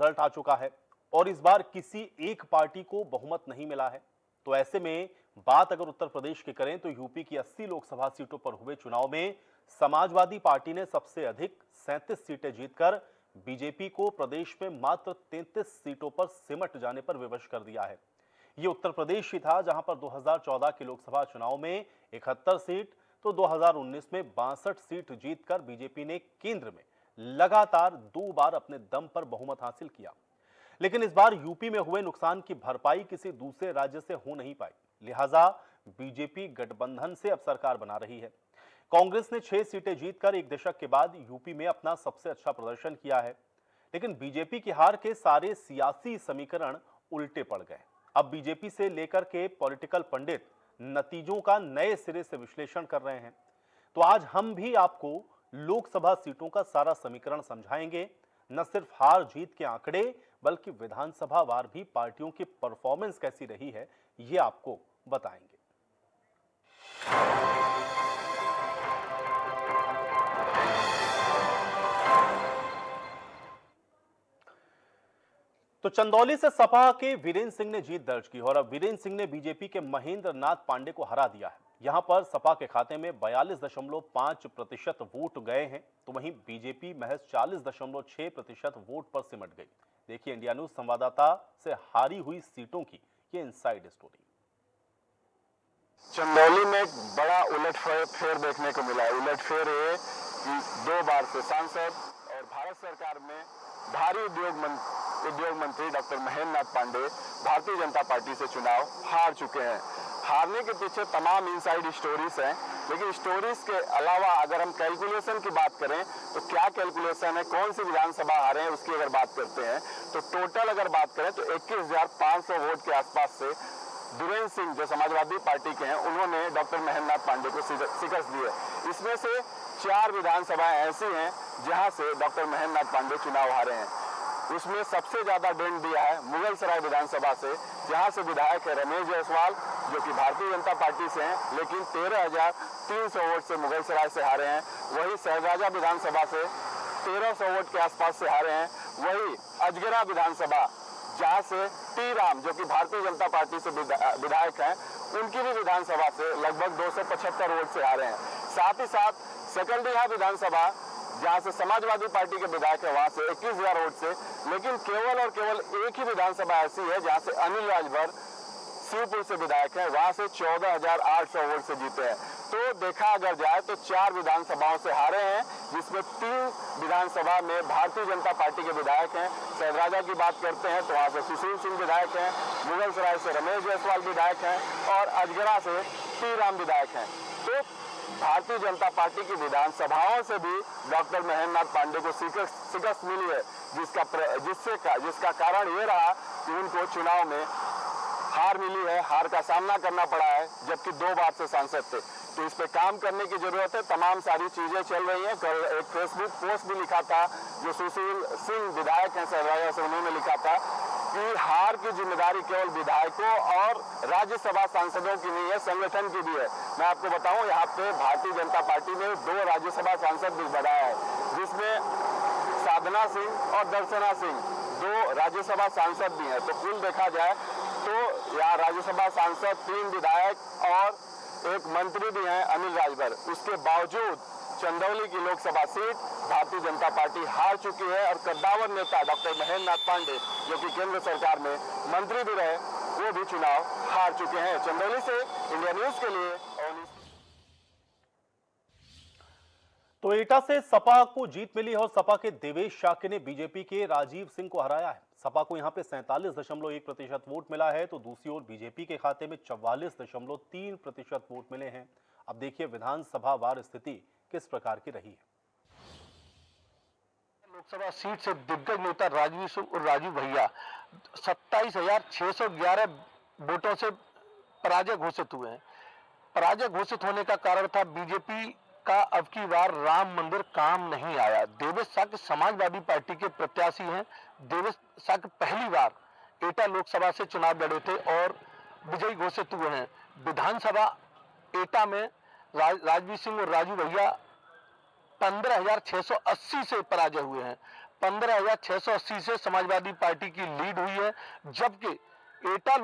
Result आ चुका है और इस बार किसी एक पार्टी को बहुमत नहीं मिला है। तो ऐसे में बात अगर उत्तर प्रदेश की करें तो यूपी की 80 लोकसभा सीटों पर हुए चुनाव में समाजवादी पार्टी ने सबसे अधिक 37 सीटें जीतकर बीजेपी को प्रदेश में मात्र 33 सीटों पर सिमट जाने पर विवश कर दिया है। ये उत्तर प्रदेश ही था जहां पर 2014 के लोकसभा चुनाव में 71 सीट तो 2019 में 62 सीट जीतकर बीजेपी ने केंद्र में लगातार 2 बार अपने दम पर बहुमत हासिल किया। लेकिन इस बार यूपी में हुए नुकसान की भरपाई किसी दूसरे राज्य से हो नहीं पाई, लिहाजा बीजेपी गठबंधन से अब सरकार बना रही है। कांग्रेस ने 6 सीटें जीतकर एक दशक के बाद यूपी में अपना सबसे अच्छा प्रदर्शन किया है। लेकिन बीजेपी की हार के सारे सियासी समीकरण उल्टे पड़ गए। अब बीजेपी से लेकर के पॉलिटिकल पंडित नतीजों का नए सिरे से विश्लेषण कर रहे हैं। तो आज हम भी आपको लोकसभा सीटों का सारा समीकरण समझाएंगे। न सिर्फ हार जीत के आंकड़े बल्कि विधानसभा वार भी पार्टियों की परफॉर्मेंस कैसी रही है ये आपको बताएंगे। तो चंदौली से सपा के वीरेंद्र सिंह ने जीत दर्ज की और अब वीरेंद्र सिंह ने बीजेपी के महेंद्र नाथ पांडे को हरा दिया है। यहां पर सपा के खाते में 42.5% वोट गए हैं, तो वहीं बीजेपी महज 40.6% वोट पर सिमट गई। देखिए इंडिया न्यूज संवाददाता से हारी हुई सीटों की ये इनसाइड स्टोरी। चंदौली में एक बड़ा उलटफेर देखने को मिला है। उलटफेर है कि 2 बार से सांसद और भारत सरकार में भारी उद्योग मंत्री डॉक्टर महेंद्र नाथ पांडे भारतीय जनता पार्टी से चुनाव हार चुके हैं। हारने के पीछे तमाम इनसाइड स्टोरीज हैं, लेकिन स्टोरीज के अलावा अगर हम कैलकुलेशन की बात करें तो क्या कैलकुलेशन है, कौन सी विधानसभा हारे हैं उसकी अगर बात करते हैं तो टोटल अगर बात करें तो 21,500 वोट के आसपास से वीरेंद्र सिंह जो समाजवादी पार्टी के हैं उन्होंने डॉक्टर महेंद्र नाथ पांडे को शिकस्त दी है। इसमें से 4 विधानसभाएं ऐसी हैं जहां से डॉक्टर महेंद्र नाथ पांडे चुनाव हारे हैं। उसमें सबसे ज्यादा डेंट दिया है मुगलसराय विधानसभा से, जहां से विधायक है रमेश जायसवाल जो कि भारतीय जनता पार्टी से हैं, लेकिन 13,300 वोट से मुगलसराय से हारे हैं। वही सहजाजा विधानसभा से 1,300 वोट के आसपास से हारे हैं। वही अजगरा विधानसभा जहां से टी राम जो कि भारतीय जनता पार्टी से विधायक हैं, उनकी भी विधानसभा से लगभग 275 वोट से हारे हैं। साथ ही साथ सकलडीहा विधानसभा जहां से समाजवादी पार्टी के विधायक है वहां से 21,000 वोट से, लेकिन केवल और केवल एक ही विधानसभा ऐसी है जहां से अनिल राजभर शिवपुर से विधायक है, वहां से 14,800 वोट से जीते हैं। तो देखा अगर जाए तो 4 विधानसभाओं से हारे हैं, जिसमें 3 विधानसभा में भारतीय जनता पार्टी के विधायक हैं। सहराजा की बात करते हैं तो वहां से सुशील सिंह विधायक हैं, मुगलसराय से रमेश जायसवाल विधायक हैं और अजगरा से टी राम विधायक हैं। तो भारतीय जनता पार्टी की विधानसभाओं से भी डॉक्टर महेंद्र नाथ पांडे को शिकस्त मिली है, जिसका कारण ये रहा कि उनको चुनाव में हार मिली है, हार का सामना करना पड़ा है, जबकि 2 बार से सांसद थे। तो इस पे काम करने की जरूरत है। तमाम सारी चीजें चल रही हैं। कल एक फेसबुक पोस्ट भी लिखा था जो सुशील सिंह विधायक हैं सहराजा से, उन्होंने लिखा था कि हार की जिम्मेदारी केवल विधायकों और राज्यसभा सांसदों की नहीं है, संगठन की भी है। मैं आपको बताऊं यहाँ पे भारतीय जनता पार्टी ने 2 राज्यसभा सांसद भी बढ़ाया है, जिसमें साधना सिंह और दर्शना सिंह 2 राज्यसभा सांसद भी हैं। तो कुल देखा जाए तो यहाँ राज्यसभा सांसद 3 विधायक और एक मंत्री भी हैं अनिल राजभर। उसके बावजूद चंदौली की लोकसभा सीट भारतीय जनता पार्टी हार चुकी है और कद्दावर नेता डॉक्टर महेंद्र नाथ पांडे जो कि केंद्र सरकार में मंत्री भी रहे, वो भी चुनाव हार चुके हैं। चंदौली से इंडिया न्यूज के लिए तो एटा से सपा को जीत मिली है और सपा के देवेश शाक्य ने बीजेपी के राजीव सिंह को हराया है। सपा को यहां पे 47.1% वोट मिला है, तो दूसरी ओर बीजेपी के खाते में 44.3% वोट मिले हैं। अब देखिए विधानसभा वार स्थिति किस प्रकार की रही है। लोकसभा सीट से दिग्गज नेता राजवीर सिंह और राजू भैया 27,611 वोटों से पराजय घोषित हुए हैं। पराजय घोषित होने का कारण था बीजेपी का अब की बार राम मंदिर काम नहीं आया। देवेश शाक्य समाजवादी पार्टी के प्रत्याशी हैं। देवेश शाक्य पहली बार एटा लोकसभा से चुनाव लड़े थे और विजयी घोषित हुए हैं। विधानसभा एटा में राजवीर सिंह और राजू भैया 15,680 से पराजय हुए हैं। 15,680 से समाजवादी पार्टी की लीड हुई है, जबकि एटा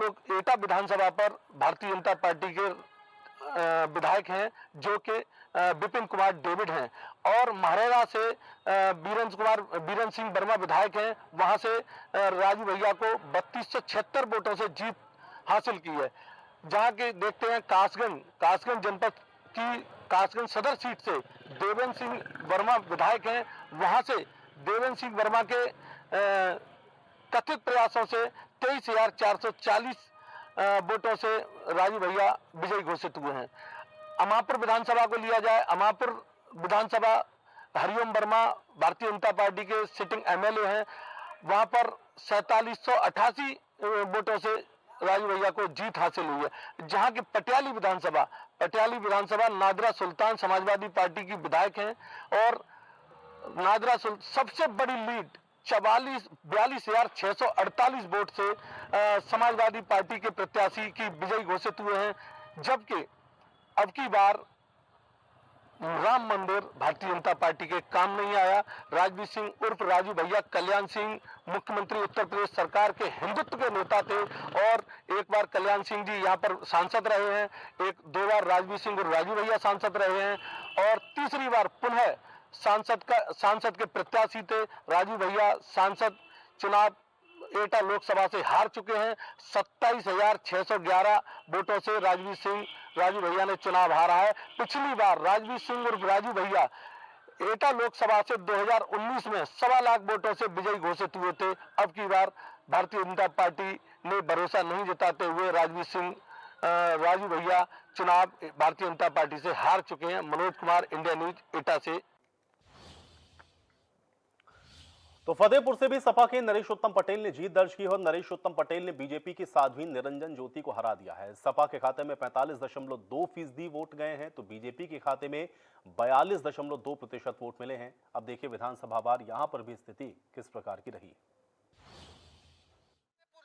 विधानसभा पर भारतीय जनता पार्टी के विधायक हैं जो कि विपिन कुमार डेविड हैं, और महरेरा से बीरेंद्र सिंह वर्मा विधायक हैं, वहां से राजू भैया को 3276 वोटों से जीत हासिल की है। जहां के देखते हैं कासगंज जनपद की कासगंज सदर सीट से देवेंद्र सिंह वर्मा विधायक हैं, वहां से देवेंद्र सिंह वर्मा के कथित प्रयासों से 23,440 वोटों से राजू भैया विजयी घोषित हुए हैं। अमापुर विधानसभा को लिया जाए, अमापुर विधानसभा हरिओम वर्मा भारतीय जनता पार्टी के सिटिंग एमएलए हैं, वहां पर 4788 वोटों से राजू भैया को जीत हासिल हुई है। जहां की पटियाली विधानसभा नादरा सुल्तान समाजवादी पार्टी की विधायक हैं, और सबसे बड़ी लीड 42,648 वोट से समाजवादी पार्टी के प्रत्याशी की विजयी घोषित हुए हैं। जबकि अब की बार राम मंदिर भारतीय जनता पार्टी के काम नहीं आया। राजवीर सिंह उर्फ राजू भैया कल्याण सिंह मुख्यमंत्री उत्तर प्रदेश सरकार के हिंदुत्व के नेता थे, और एक बार कल्याण सिंह जी यहाँ पर सांसद रहे हैं, दो बार राजवीर सिंह और राजू भैया सांसद रहे हैं, और तीसरी बार पुनः सांसद के प्रत्याशी थे। राजू भैया सांसद चुनाव एटा लोकसभा से हार चुके हैं। 27,611 वोटों से राजू भैया ने चुनाव हारा है। पिछली बार राजवीर सिंह और राजू भैया एटा लोकसभा से 2019 में 1.25 लाख वोटों से विजयी घोषित हुए थे। अब की बार भारतीय जनता पार्टी ने भरोसा नहीं जताते हुए राजू भैया चुनाव भारतीय जनता पार्टी से हार चुके हैं। मनोज कुमार, इंडिया न्यूज, एटा से। तो फतेहपुर से भी सपा के नरेशोत्तम पटेल ने जीत दर्ज की और नरेशोत्तम पटेल ने बीजेपी की साध्वी निरंजन ज्योति को हरा दिया है। सपा के खाते में 45.2% वोट गए हैं, तो बीजेपी के खाते में 42.2% वोट मिले हैं। अब देखिए विधानसभा वार यहां पर भी स्थिति किस प्रकार की रही।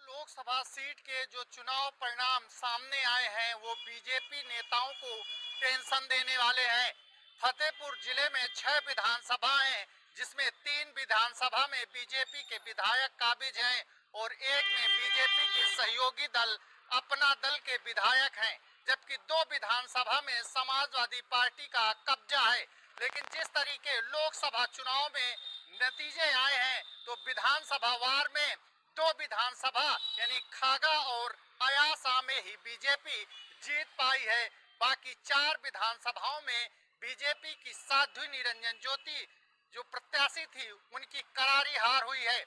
लोकसभा सीट के जो चुनाव परिणाम सामने आए हैं वो बीजेपी नेताओं को टेंशन देने वाले हैं। फतेहपुर जिले में 6 विधानसभाएं हैं, जिसमें 3 विधानसभा में बीजेपी के विधायक काबिज हैं और एक में बीजेपी के सहयोगी दल अपना दल के विधायक हैं, जबकि 2 विधानसभा में समाजवादी पार्टी का कब्जा है। लेकिन जिस तरीके लोकसभा चुनाव में नतीजे आए हैं, तो विधानसभा वार में 2 विधानसभा यानी खागा और अयासा में ही बीजेपी जीत पाई है। बाकी 4 विधानसभाओं में बीजेपी की साध्वी निरंजन ज्योति जो प्रत्याशी थी उनकी करारी हार हुई है।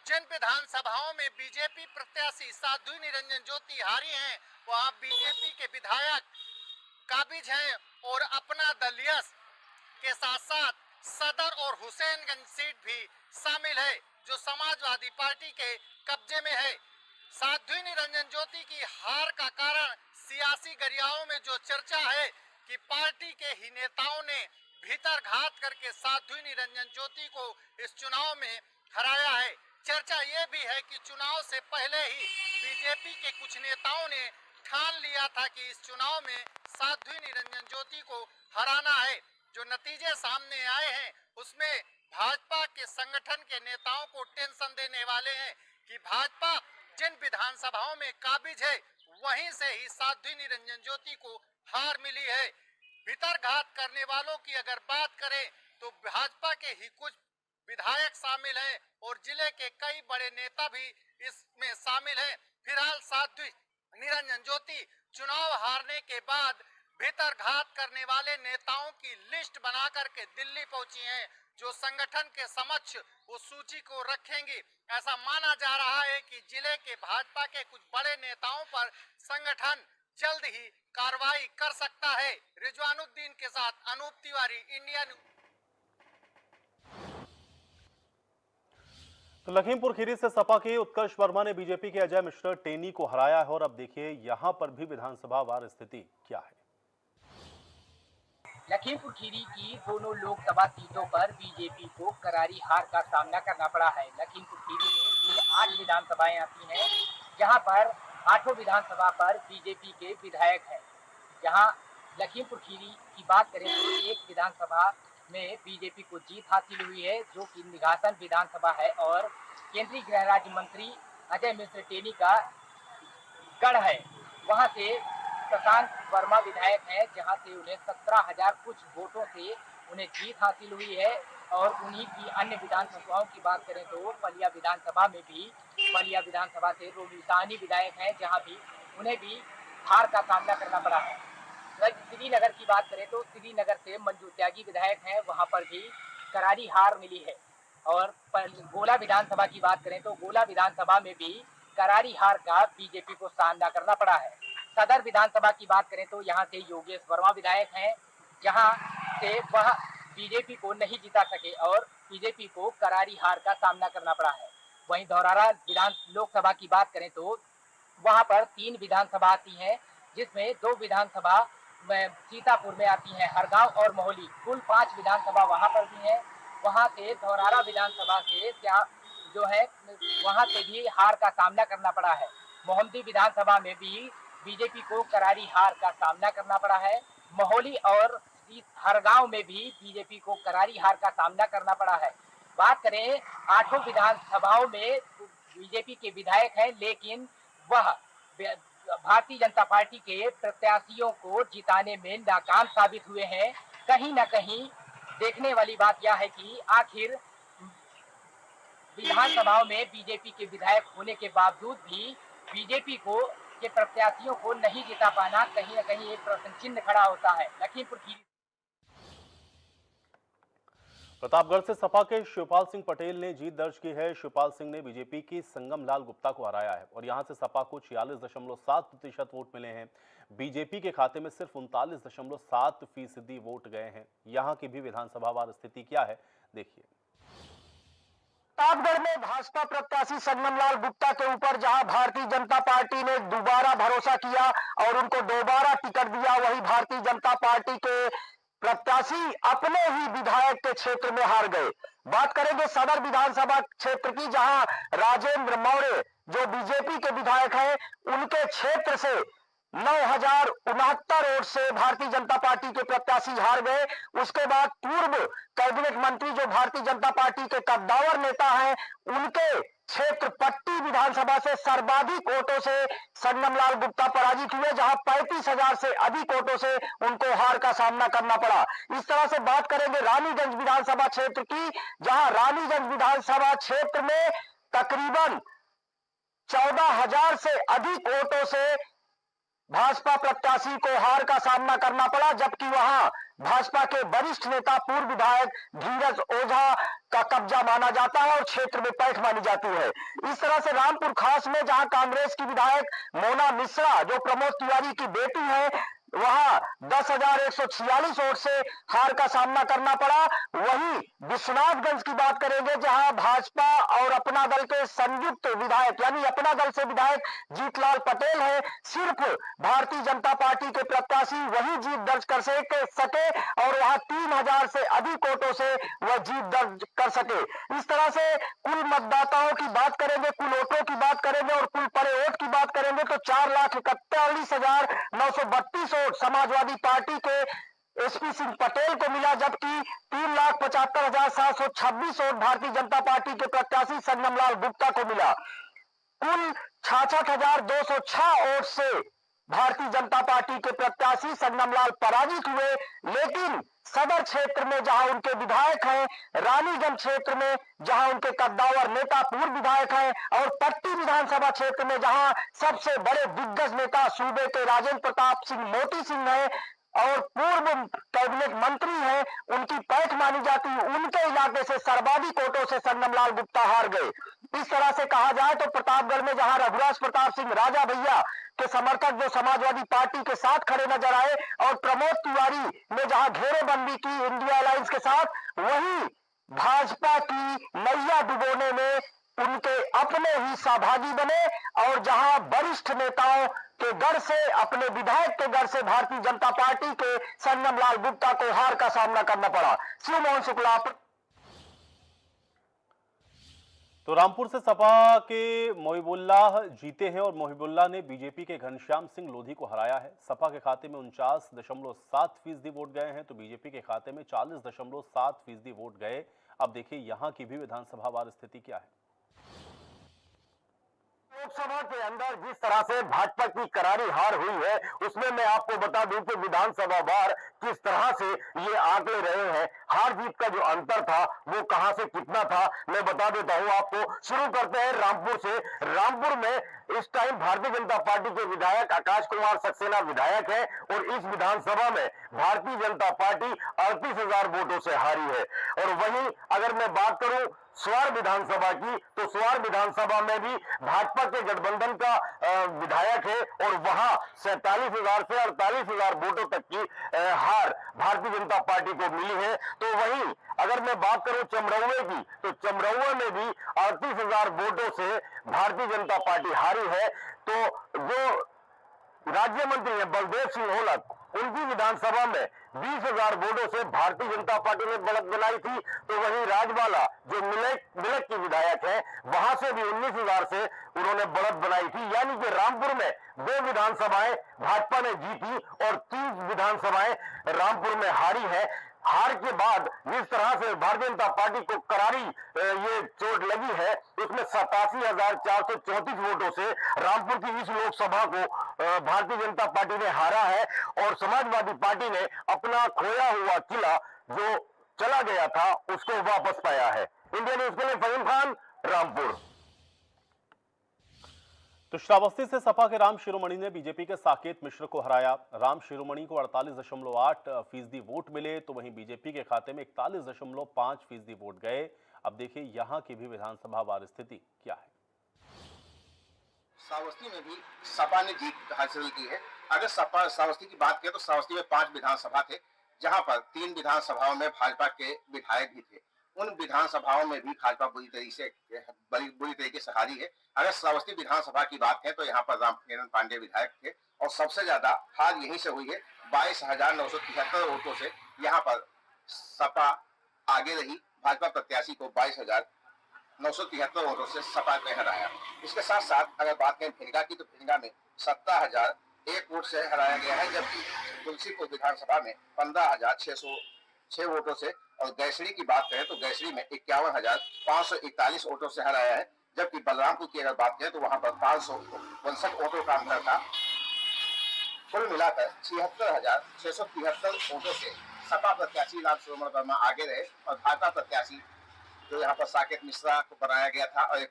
जिन विधानसभाओं में बीजेपी प्रत्याशी साध्वी निरंजन ज्योति हारी हैं, वहां बीजेपी के विधायक काबिज हैं और अपना दल यस के साथ साथ सदर और हुसैनगंज सीट भी शामिल है, जो समाजवादी पार्टी के कब्जे में है। साध्वी निरंजन ज्योति की हार का कारण सियासी गरियाओं में जो चर्चा है कि पार्टी के ही नेताओं ने भीतर घात करके साध्वी निरंजन ज्योति को इस चुनाव में हराया है। चर्चा ये भी है कि चुनाव से पहले ही बीजेपी के कुछ नेताओं ने ठान लिया था कि इस चुनाव में साध्वी निरंजन ज्योति को हराना है। जो नतीजे सामने आए हैं उसमें भाजपा के संगठन के नेताओं को टेंशन देने वाले हैं कि भाजपा जिन विधानसभाओं में काबिज है वहीं से ही साध्वी निरंजन ज्योति को हार मिली है। भीतर घात करने वालों की अगर बात करें तो भाजपा के ही कुछ विधायक शामिल हैं और जिले के कई बड़े नेता भी इसमें शामिल हैं। फिलहाल साध्वी निरंजन ज्योति चुनाव हारने के बाद भीतर घात करने वाले नेताओं की लिस्ट बना करके दिल्ली पहुंची हैं, जो संगठन के समक्ष वो सूची को रखेंगी। ऐसा माना जा रहा है कि जिले के भाजपा के कुछ बड़े नेताओं पर संगठन जल्द ही कार्रवाई कर सकता है। रिजवानुद्दीन के साथ अनूप तिवारी, इंडिया न्यूज। तो लखीमपुर खीरी से सपा के उत्कर्ष वर्मा ने बीजेपी के अजय मिश्र टेनी को हराया है और अब देखिए यहां पर भी विधानसभा वार स्थिति क्या है। लखीमपुर खीरी की दोनों लोकसभा सीटों पर बीजेपी को करारी हार का सामना करना पड़ा है। लखीमपुर खीरी में कुल 8 विधानसभाएं आती हैं, जहां पर 8 विधानसभा पर बीजेपी के विधायक हैं। जहां लखीमपुर खीरी की बात करें तो एक विधानसभा में बीजेपी को जीत हासिल हुई है, जो कि निघासन विधानसभा है और केंद्रीय गृह राज्य मंत्री अजय मिश्र टेनी का गढ़ है। वहां से प्रशांत वर्मा विधायक हैं, जहां से उन्हें 17,000 कुछ वोटों से उन्हें जीत हासिल हुई है। और उन्हीं की अन्य विधानसभाओं की बात करें तो बलिया विधानसभा से रोमी साहनी विधायक हैं, जहां भी उन्हें भी हार का सामना करना पड़ा है। श्रीनगर की बात करें तो श्रीनगर से मंजू त्यागी विधायक हैं, वहां पर भी करारी हार मिली है। और गोला विधानसभा की बात करें तो गोला विधानसभा में भी करारी हार का बीजेपी को सामना करना पड़ा है। सदर विधानसभा की बात करें तो यहाँ से योगेश वर्मा विधायक हैं, जहाँ से वह बीजेपी को नहीं जिता सके और बीजेपी को करारी हार का सामना करना पड़ा है। वहीं धौरारा लोकसभा की बात करें तो वहां पर 3 विधानसभा आती हैं, जिसमें 2 विधानसभा सीतापुर में आती हैं, हरगांव और मोहली। कुल 5 विधानसभा वहां पर भी हैं। वहां से धौरारा विधानसभा से जो है वहां से भी हार का सामना करना पड़ा है। मोहम्मदी विधानसभा में भी बीजेपी को करारी हार का सामना करना पड़ा है। मोहली और हरगांव में भी बीजेपी को करारी हार का सामना करना पड़ा है। बात करें 8 विधानसभाओं में बीजेपी के विधायक हैं, लेकिन वह भारतीय जनता पार्टी के प्रत्याशियों को जिताने में नाकाम साबित हुए हैं। कहीं ना कहीं देखने वाली बात यह है कि आखिर विधानसभाओं में बीजेपी के विधायक होने के बावजूद भी बीजेपी को के प्रत्याशियों को नहीं जिता पाना कहीं ना कहीं एक प्रश्न चिन्ह खड़ा होता है। लखीमपुर खीरी प्रतापगढ़ से सपा के शिवपाल सिंह पटेल ने जीत दर्ज की है। शिवपाल सिंह ने बीजेपी की संगमलाल गुप्ता को हराया है और यहां से सपा को 46.7% वोट मिले हैं। बीजेपी के खाते में सिर्फ 39.7% वोट गए हैं। यहां की भी विधानसभावार स्थिति क्या है, देखिए। प्रतापगढ़ में भाजपा प्रत्याशी संगमलाल गुप्ता के ऊपर जहां भारतीय जनता पार्टी ने दोबारा भरोसा किया और उनको दोबारा टिकट दिया, वही भारतीय जनता पार्टी के प्रत्याशी अपने ही विधायक के क्षेत्र में हार गए। बात करेंगे सदर विधानसभा क्षेत्र की, जहां राजेंद्र मौर्य जो बीजेपी के विधायक हैं, उनके क्षेत्र से 9,069 वोट से भारतीय जनता पार्टी के प्रत्याशी हार गए। उसके बाद पूर्व कैबिनेट मंत्री जो भारतीय जनता पार्टी के कद्दावर नेता हैं, उनके क्षेत्र पट्टी विधानसभा से सर्वाधिक वोटों से संगमलाल गुप्ता पराजित हुए, जहां 35,000 से अधिक वोटों से उनको हार का सामना करना पड़ा। इस तरह से बात करेंगे रानीगंज विधानसभा क्षेत्र की, जहां रानीगंज विधानसभा क्षेत्र में तकरीबन 14,000 से अधिक वोटों से भाजपा प्रत्याशी को हार का सामना करना पड़ा, जबकि वहां भाजपा के वरिष्ठ नेता पूर्व विधायक धीरज ओझा का कब्जा माना जाता है और क्षेत्र में पैठ मानी जाती है। इस तरह से रामपुर खास में जहां कांग्रेस की विधायक मोना मिश्रा जो प्रमोद तिवारी की बेटी है, वहां 10,146 वोट से हार का सामना करना पड़ा। वहीं विश्वनाथगंज की बात करेंगे, जहां भाजपा और अपना दल के संयुक्त विधायक यानी अपना दल से विधायक जीतलाल पटेल है, सिर्फ भारतीय जनता पार्टी के प्रत्याशी वही जीत दर्ज कर सके और वहां 3,000 से अधिक वोटों से वह जीत दर्ज कर सके। इस तरह से कुल मतदाताओं की बात करेंगे, कुल वोटों की बात करेंगे और कुल पड़े वोट की बात करेंगे तो 4,41,932 वोट समाजवादी पार्टी के एसपी सिंह पटेल को मिला, जबकि 3,75,726 वोट भारतीय जनता पार्टी के प्रत्याशी संगमलाल गुप्ता को मिला। कुल 66,206 वोट से भारतीय जनता पार्टी के प्रत्याशी संगमलाल पराजित हुए। लेकिन सदर क्षेत्र में जहां उनके विधायक हैं, रानीगंज क्षेत्र में जहां उनके कद्दावर नेता पूर्व विधायक हैं और पट्टी विधानसभा क्षेत्र में जहां सबसे बड़े दिग्गज नेता सूबे के राजेंद्र प्रताप सिंह मोती सिंह हैं और पूर्व कैबिनेट मंत्री हैं, उनकी पैठ मानी जाती है, उनके इलाके से सर्वाधिक वोटों से संगमलाल गुप्ता हार गए। इस तरह से कहा जाए तो प्रतापगढ़ में जहां रघुराज प्रताप सिंह राजा भैया के समर्थक जो समाजवादी पार्टी के साथ खड़े नजर आए और प्रमोद तिवारी ने जहां घेरेबंदी की इंडिया अलायंस के साथ, वहीं भाजपा की नैया डुबोने में उनके अपने ही सहभागी बने और जहां वरिष्ठ नेताओं के गढ़ से, अपने विधायक के गढ़ से भारतीय जनता पार्टी के संगमलाल गुप्ता को हार का सामना करना पड़ा। शिव मोहन शुक्ला। तो रामपुर से सपा के मोहिबुल्लाह जीते हैं और मोहिबुल्लाह ने बीजेपी के घनश्याम सिंह लोधी को हराया है। सपा के खाते में 49.7% वोट गए हैं तो बीजेपी के खाते में 40.7% वोट गए। अब देखिए यहां की भी विधानसभा वार स्थिति क्या है। लोकसभा के अंदर जिस तरह से भाजपा की करारी हार हुई है, उसमें मैं आपको बता दूं कि विधानसभा वार किस तरह से ये आंकड़े रहे हैं। हार जीत का जो अंतर था वो कहां से कितना था मैं बता देता हूं आपको। शुरू करते हैं रामपुर से। रामपुर में इस टाइम भारतीय जनता पार्टी के विधायक आकाश कुमार सक्सेना विधायक है और इस विधानसभा में भारतीय जनता पार्टी 38,000 वोटों से हारी है। और वहीं अगर मैं बात करूं स्वार विधानसभा की, तो स्वार विधानसभा में भी भाजपा के गठबंधन का विधायक है और वहां 47,000 से 48,000 वोटों तक की हार भारतीय जनता पार्टी को मिली है। तो वहीं अगर मैं बात करूं चमरौवे की, तो चमरौवे में भी 38,000 वोटों से भारतीय जनता पार्टी हारी है। तो जो राज्य मंत्री है बलदेव सिंह होलक, उनकी विधानसभा में 20,000 वोटों से भारतीय जनता पार्टी ने बढ़त बनाई थी। तो वहीं राजवाला जो मिलक की विधायक है, वहां से भी 19,000 से उन्होंने बढ़त बनाई थी। यानी कि रामपुर में 2 विधानसभाएं भाजपा ने जीती और 3 विधानसभाएं रामपुर में हारी है। हार के बाद जिस तरह से भारतीय जनता पार्टी को करारी ये चोट लगी है, उसमें 87,434 वोटों से रामपुर की इस लोकसभा को भारतीय जनता पार्टी ने हारा है और समाजवादी पार्टी ने अपना खोया हुआ किला जो चला गया था उसको वापस पाया है। इंडिया न्यूज के लिए फहीम खान, रामपुर। तो श्रावस्ती से सपा के राम शिरोमणि ने बीजेपी के साकेत मिश्र को हराया। राम शिरोमणि को 48.8% वोट मिले तो वहीं बीजेपी के खाते में 41.5% वोट गए। अब देखिए यहां की भी विधानसभा वार स्थिति क्या है। श्रावस्ती में भी सपा ने जीत हासिल की है। अगर सपा श्रावस्ती की बात करें तो श्रावस्ती में 5 विधानसभा थे, जहां पर 3 विधानसभाओं में भाजपा के विधायक भी थे। उन विधानसभाओं में भी भाजपा बुरी तरीके से हारी है। अगर श्रावस्ती विधानसभा की बात है तो यहाँ पर रामकिरण पांडे विधायक थे और सबसे ज्यादा हार यहीं से हुई है। 22,973 वोटों से यहाँ पर सपा आगे रही। भाजपा प्रत्याशी को 22,973 वोटों से सपा ने हराया। इसके साथ साथ अगर बात करें भिनगा की, तो भिनगा में 17,001 वोट से हराया गया है, जबकि तुलसीपुर विधानसभा में 15,606 वोटों से, और गैसड़ी की बात करें तो गैसड़ी में 51,541 वोटों से हराया है, जबकि बलरामपुर की अगर बात करें तो वहां पर 559 वोटों का अंतर था। कुल मिलाकर 76,673 वोटों से सपा प्रत्याशी राम शिरोमणि वर्मा आगे रहे और भाजपा प्रत्याशी जो यहाँ पर साकेत मिश्रा को बनाया गया था और एक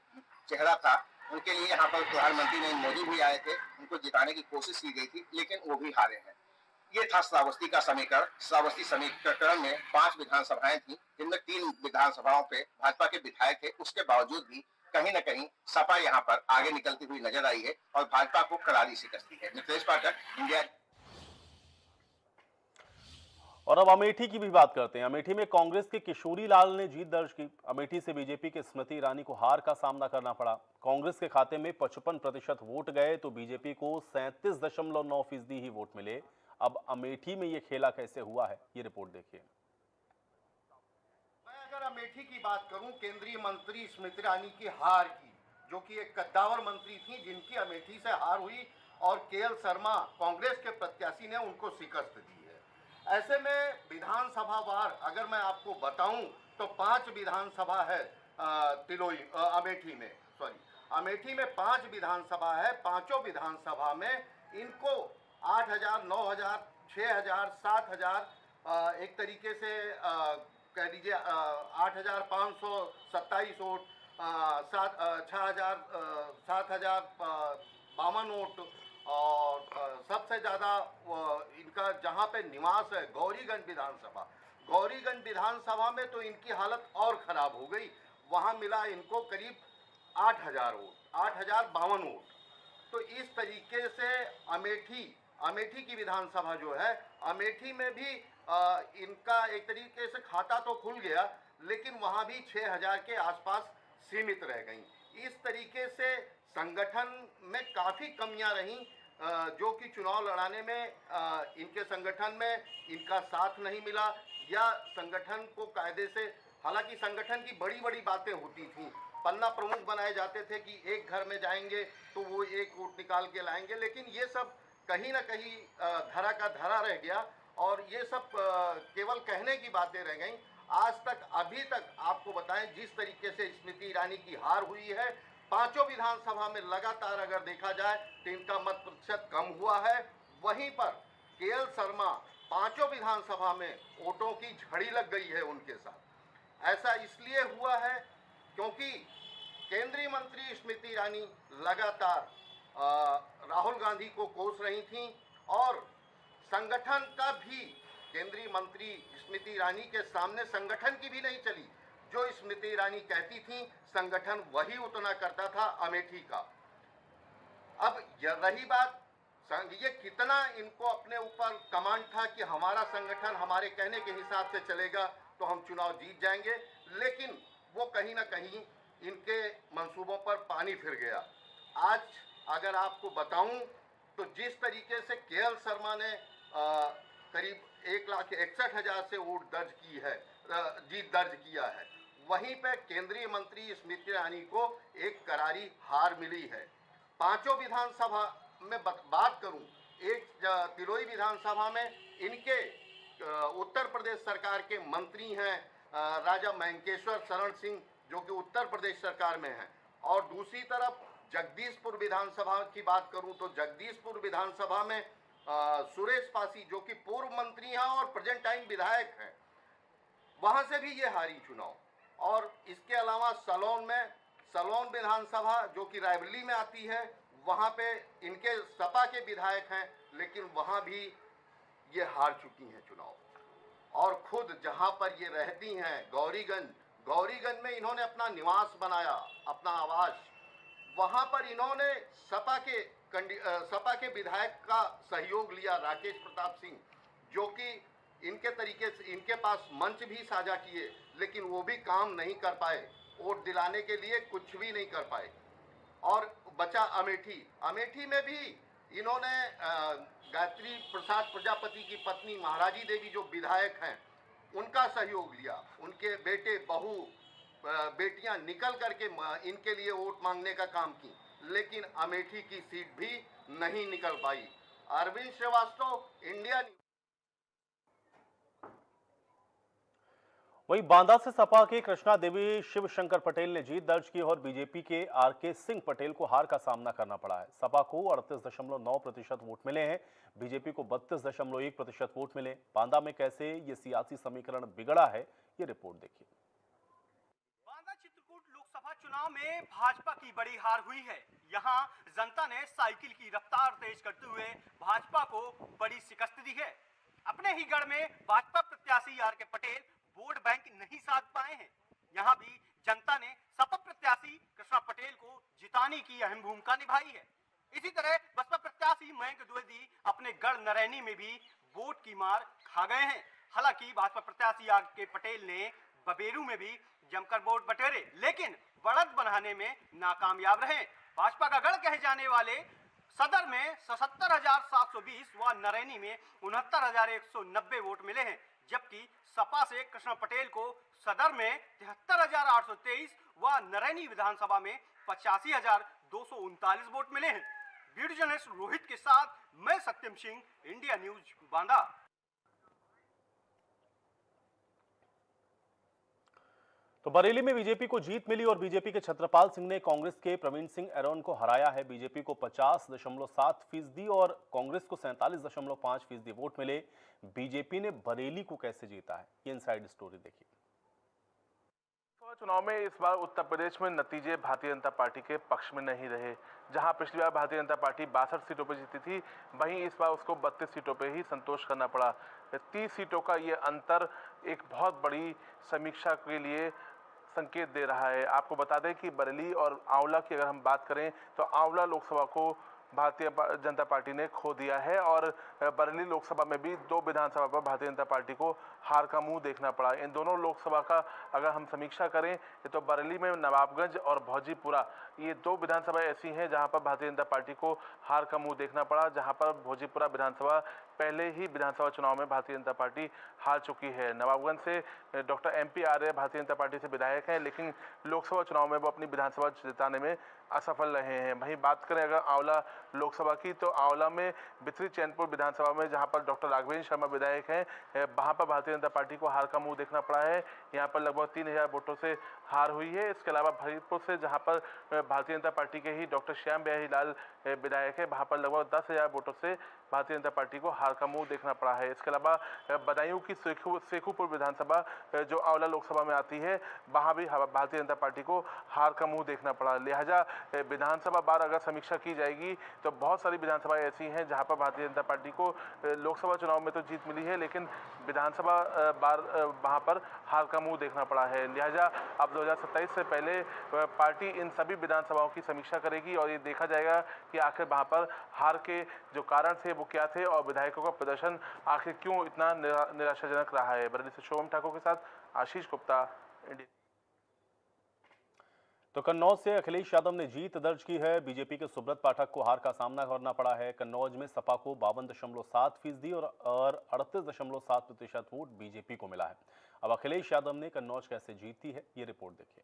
चेहरा था, उनके लिए यहाँ पर प्रधानमंत्री नरेंद्र मोदी भी आए थे, उनको जिताने की कोशिश की गई थी, लेकिन वो भी हारे हैं। ये था श्रावस्ती का समीकरण। श्रावस्ती समीकरण में 5 विधानसभाएं थी, जिनमें 3 विधानसभाओं पे भाजपा के विधायक थे। उसके बावजूद भी कहीं न कहीं सपा यहाँ पर आगे निकलती हुई नजर आई है और भाजपा को करारी शिकस्त दी है। नितेश पाठक, इंडिया। और अब अमेठी की भी बात करते हैं। अमेठी में कांग्रेस के किशोरी लाल ने जीत दर्ज की। अमेठी से बीजेपी के स्मृति ईरानी को हार का सामना करना पड़ा। कांग्रेस के खाते में 55% वोट गए तो बीजेपी को 37.9% ही वोट मिले। अब अमेठी में ये खेला कैसे हुआ है, ये रिपोर्ट देखिए। मैं अगर अमेठी की बात करूं, केंद्रीय मंत्री स्मृति ईरानी की हार की, जो कि एक कद्दावर मंत्री थी, जिनकी अमेठी से हार हुई और केएल शर्मा कांग्रेस के प्रत्याशी ने उनको शिकस्त दी है। ऐसे में विधानसभा वार अगर मैं आपको बताऊं तो 5 विधानसभा है अमेठी में 5 विधानसभा है। 5 विधानसभा में इनको 8,000, 9,000, 6,000, 7,000 एक तरीके से कह लीजिए 8,527 वोट, 7,052 वोट, और सबसे ज़्यादा इनका जहाँ पे निवास है गौरीगंज विधानसभा में तो इनकी हालत और ख़राब हो गई। वहाँ मिला इनको करीब 8,000 वोट, 8,052 वोट। तो इस तरीके से अमेठी की विधानसभा जो है, अमेठी में भी इनका एक तरीके से खाता तो खुल गया, लेकिन वहाँ भी 6,000 के आसपास सीमित रह गई। इस तरीके से संगठन में काफ़ी कमियां रहीं, जो कि चुनाव लड़ाने में इनके संगठन में इनका साथ नहीं मिला, या संगठन को कायदे से, हालांकि संगठन की बड़ी बड़ी बातें होती थी पन्ना प्रमुख बनाए जाते थे कि एक घर में जाएंगे तो वो एक वोट निकाल के लाएंगे, लेकिन ये सब कहीं ना कहीं धरा का धरा रह गया और ये सब केवल कहने की बातें रह गई। आज तक अभी तक आपको बताएं जिस तरीके से स्मृति ईरानी की हार हुई है, पांचों विधानसभा में लगातार अगर देखा जाए तो इनका मत प्रतिशत कम हुआ है। वहीं पर केएल शर्मा पांचों विधानसभा में वोटों की झड़ी लग गई है उनके साथ। ऐसा इसलिए हुआ है क्योंकि केंद्रीय मंत्री स्मृति ईरानी लगातार राहुल गांधी को कोस रही थीं और संगठन का भी केंद्रीय मंत्री स्मृति ईरानी के सामने संगठन की भी नहीं चली। जो स्मृति ईरानी कहती थी संगठन वही उतना करता था अमेठी का। अब रही बात ये कितना इनको अपने ऊपर कमांड था कि हमारा संगठन हमारे कहने के हिसाब से चलेगा तो हम चुनाव जीत जाएंगे, लेकिन वो कहीं ना कहीं इनके मंसूबों पर पानी फिर गया। आज अगर आपको बताऊं तो जिस तरीके से केएल शर्मा ने करीब 1,61,000 से वोट दर्ज की है, जीत दर्ज किया है, वहीं पे केंद्रीय मंत्री स्मृति ईरानी को एक करारी हार मिली है। पांचों विधानसभा में बात करूं, एक तिलोई विधानसभा में इनके उत्तर प्रदेश सरकार के मंत्री हैं राजा मैंकेश्वर शरण सिंह, जो कि उत्तर प्रदेश सरकार में हैं, और दूसरी तरफ जगदीशपुर विधानसभा की बात करूं तो जगदीशपुर विधानसभा में सुरेश पासी, जो कि पूर्व मंत्री हैं और प्रेजेंट टाइम विधायक हैं, वहां से भी ये हारी चुनाव। और इसके अलावा सलोन विधानसभा जो कि रायबरेली में आती है, वहां पे इनके सपा के विधायक हैं, लेकिन वहां भी ये हार चुकी हैं चुनाव। और खुद जहां पर ये रहती हैं गौरीगंज में इन्होंने अपना निवास बनाया, अपना आवास, वहां पर इन्होंने सपा के विधायक का सहयोग लिया, राकेश प्रताप सिंह, जो कि इनके तरीके से इनके पास मंच भी साझा किए, लेकिन वो भी काम नहीं कर पाए, वोट दिलाने के लिए कुछ भी नहीं कर पाए। और बचा अमेठी में भी इन्होंने गायत्री प्रसाद प्रजापति की पत्नी महाराजी देवी जो विधायक हैं उनका सहयोग लिया, उनके बेटे बहू बेटियां निकल करके इनके लिए वोट मांगने का काम की, लेकिन अमेठी की सीट भी नहीं निकल पाई। Arvind Srivastava, India news. वहीं बांदा से सपा के कृष्णा देवी शिवशंकर पटेल ने जीत दर्ज की और बीजेपी के आरके सिंह पटेल को हार का सामना करना पड़ा है। सपा को 38.9% वोट मिले हैं, बीजेपी को 32.1% वोट मिले। बांदा में कैसे ये सियासी समीकरण बिगड़ा है, ये रिपोर्ट देखिए। बांदा चित्रकूट लोकसभा चुनाव में भाजपा की बड़ी हार हुई है। यहां जनता ने साइकिल की रफ्तार तेज करते हुए भाजपा को बड़ी शिकस्त दी है। अपने ही गढ़ में भाजपा प्रत्याशी आरके पटेल वोट बैंक नहीं साध पाए हैं। यहां भी जनता ने सपा प्रत्याशी कृष्णा पटेल को जिताने की अहम भूमिका निभाई है। इसी तरह बसपा प्रत्याशी मयंक द्विवेदी अपने गढ़ नरैनी में भी वोट की मार खा गए हैं। हालांकि भाजपा प्रत्याशी आरके पटेल ने बबेरू में भी जमकर वोट बटेरे, लेकिन बढ़त बनाने में नाकामयाब रहे। भाजपा का गढ़ कहे जाने वाले सदर में 77,720 व नरैनी में 69,190 वोट मिले हैं, जबकि सपा से कृष्णा पटेल को सदर में 73,823 व नरैनी विधानसभा में 85,239 वोट मिले हैं। वीडियो जर्नलिस्ट रोहित के साथ मैं सत्यम सिंह, इंडिया न्यूज बांदा। तो बरेली में बीजेपी को जीत मिली और बीजेपी के छत्रपाल सिंह ने कांग्रेस के प्रवीण सिंह एरोन को हराया है। बीजेपी को 50.7% और कांग्रेस को 47.5% वोट मिले। बीजेपी ने बरेली को कैसे जीता है, ये इनसाइड स्टोरी देखिए। चुनाव में इस बार उत्तर प्रदेश में नतीजे भारतीय जनता पार्टी के पक्ष में नहीं रहे। जहां पिछली बार भारतीय जनता पार्टी 62 सीटों पर जीती थी, वहीं इस बार उसको 32 सीटों पर ही संतोष करना पड़ा। 30 सीटों का ये अंतर एक बहुत बड़ी समीक्षा के लिए संकेत दे रहा है। आपको बता दें कि बरेली और आंवला की अगर हम बात करें तो आंवला लोकसभा को भारतीय जनता पार्टी ने खो दिया है और बरेली लोकसभा में भी 2 विधानसभा पर भारतीय जनता पार्टी को हार का मुंह देखना पड़ा। इन दोनों लोकसभा का अगर हम समीक्षा करें तो बरेली में नवाबगंज और भौजीपुरा, ये 2 विधानसभा ऐसी हैं जहां पर भारतीय जनता पार्टी को हार का मुंह देखना पड़ा। जहां पर भौजीपुरा विधानसभा पहले ही विधानसभा चुनाव में भारतीय जनता पार्टी हार चुकी है। नवाबगंज से डॉक्टर MP आर्य भारतीय जनता पार्टी से विधायक हैं, लेकिन लोकसभा चुनाव में वो अपनी विधानसभा जिताने में असफल रहे हैं। वहीं बात करें अगर आंवला लोकसभा की, तो आंवला में बिथरी चैनपुर विधानसभा में जहां पर डॉक्टर राघवेंद्र शर्मा विधायक हैं, वहां पर भारतीय जनता पार्टी को हार का मुंह देखना पड़ा है। यहां पर लगभग 3000 वोटों से हार हुई है। इसके अलावा फरीदपुर से जहां पर भारतीय जनता पार्टी के ही डॉक्टर श्याम बिहारी लाल विधायक है, वहां पर लगभग 10,000 वोटों से भारतीय जनता पार्टी को हार का मुंह देखना पड़ा है। इसके अलावा बदायूं की शेखुपुर विधानसभा जो आंवला लोकसभा में आती है, वहां भी भारतीय जनता पार्टी को हार का मुंह देखना पड़ा। लिहाजा विधानसभा बार अगर समीक्षा की जाएगी तो बहुत सारी विधानसभाएं ऐसी हैं जहां पर भारतीय जनता पार्टी को लोकसभा चुनाव में तो जीत मिली है, लेकिन विधानसभा बार वहां पर हार का मुंह देखना पड़ा है। लिहाजा अब 2027 से पहले पार्टी इन सभी विधानसभाओं की समीक्षा करेगी और ये देखा जाएगा कि आखिर वहां पर हार के जो कारण थे वो क्या थे और विधायकों का प्रदर्शन आखिर क्यों इतना निराशाजनक रहा है। बरेली से शोभम ठाकुर के साथ आशीष गुप्ता, इंडिया। तो कन्नौज से अखिलेश यादव ने जीत दर्ज की है। बीजेपी के सुब्रत पाठक को हार का सामना करना पड़ा है। कन्नौज में सपा को 52.7% और 38.7% वोट बीजेपी को मिला है। अब अखिलेश यादव ने कन्नौज कैसे जीती है, ये रिपोर्ट देखिए।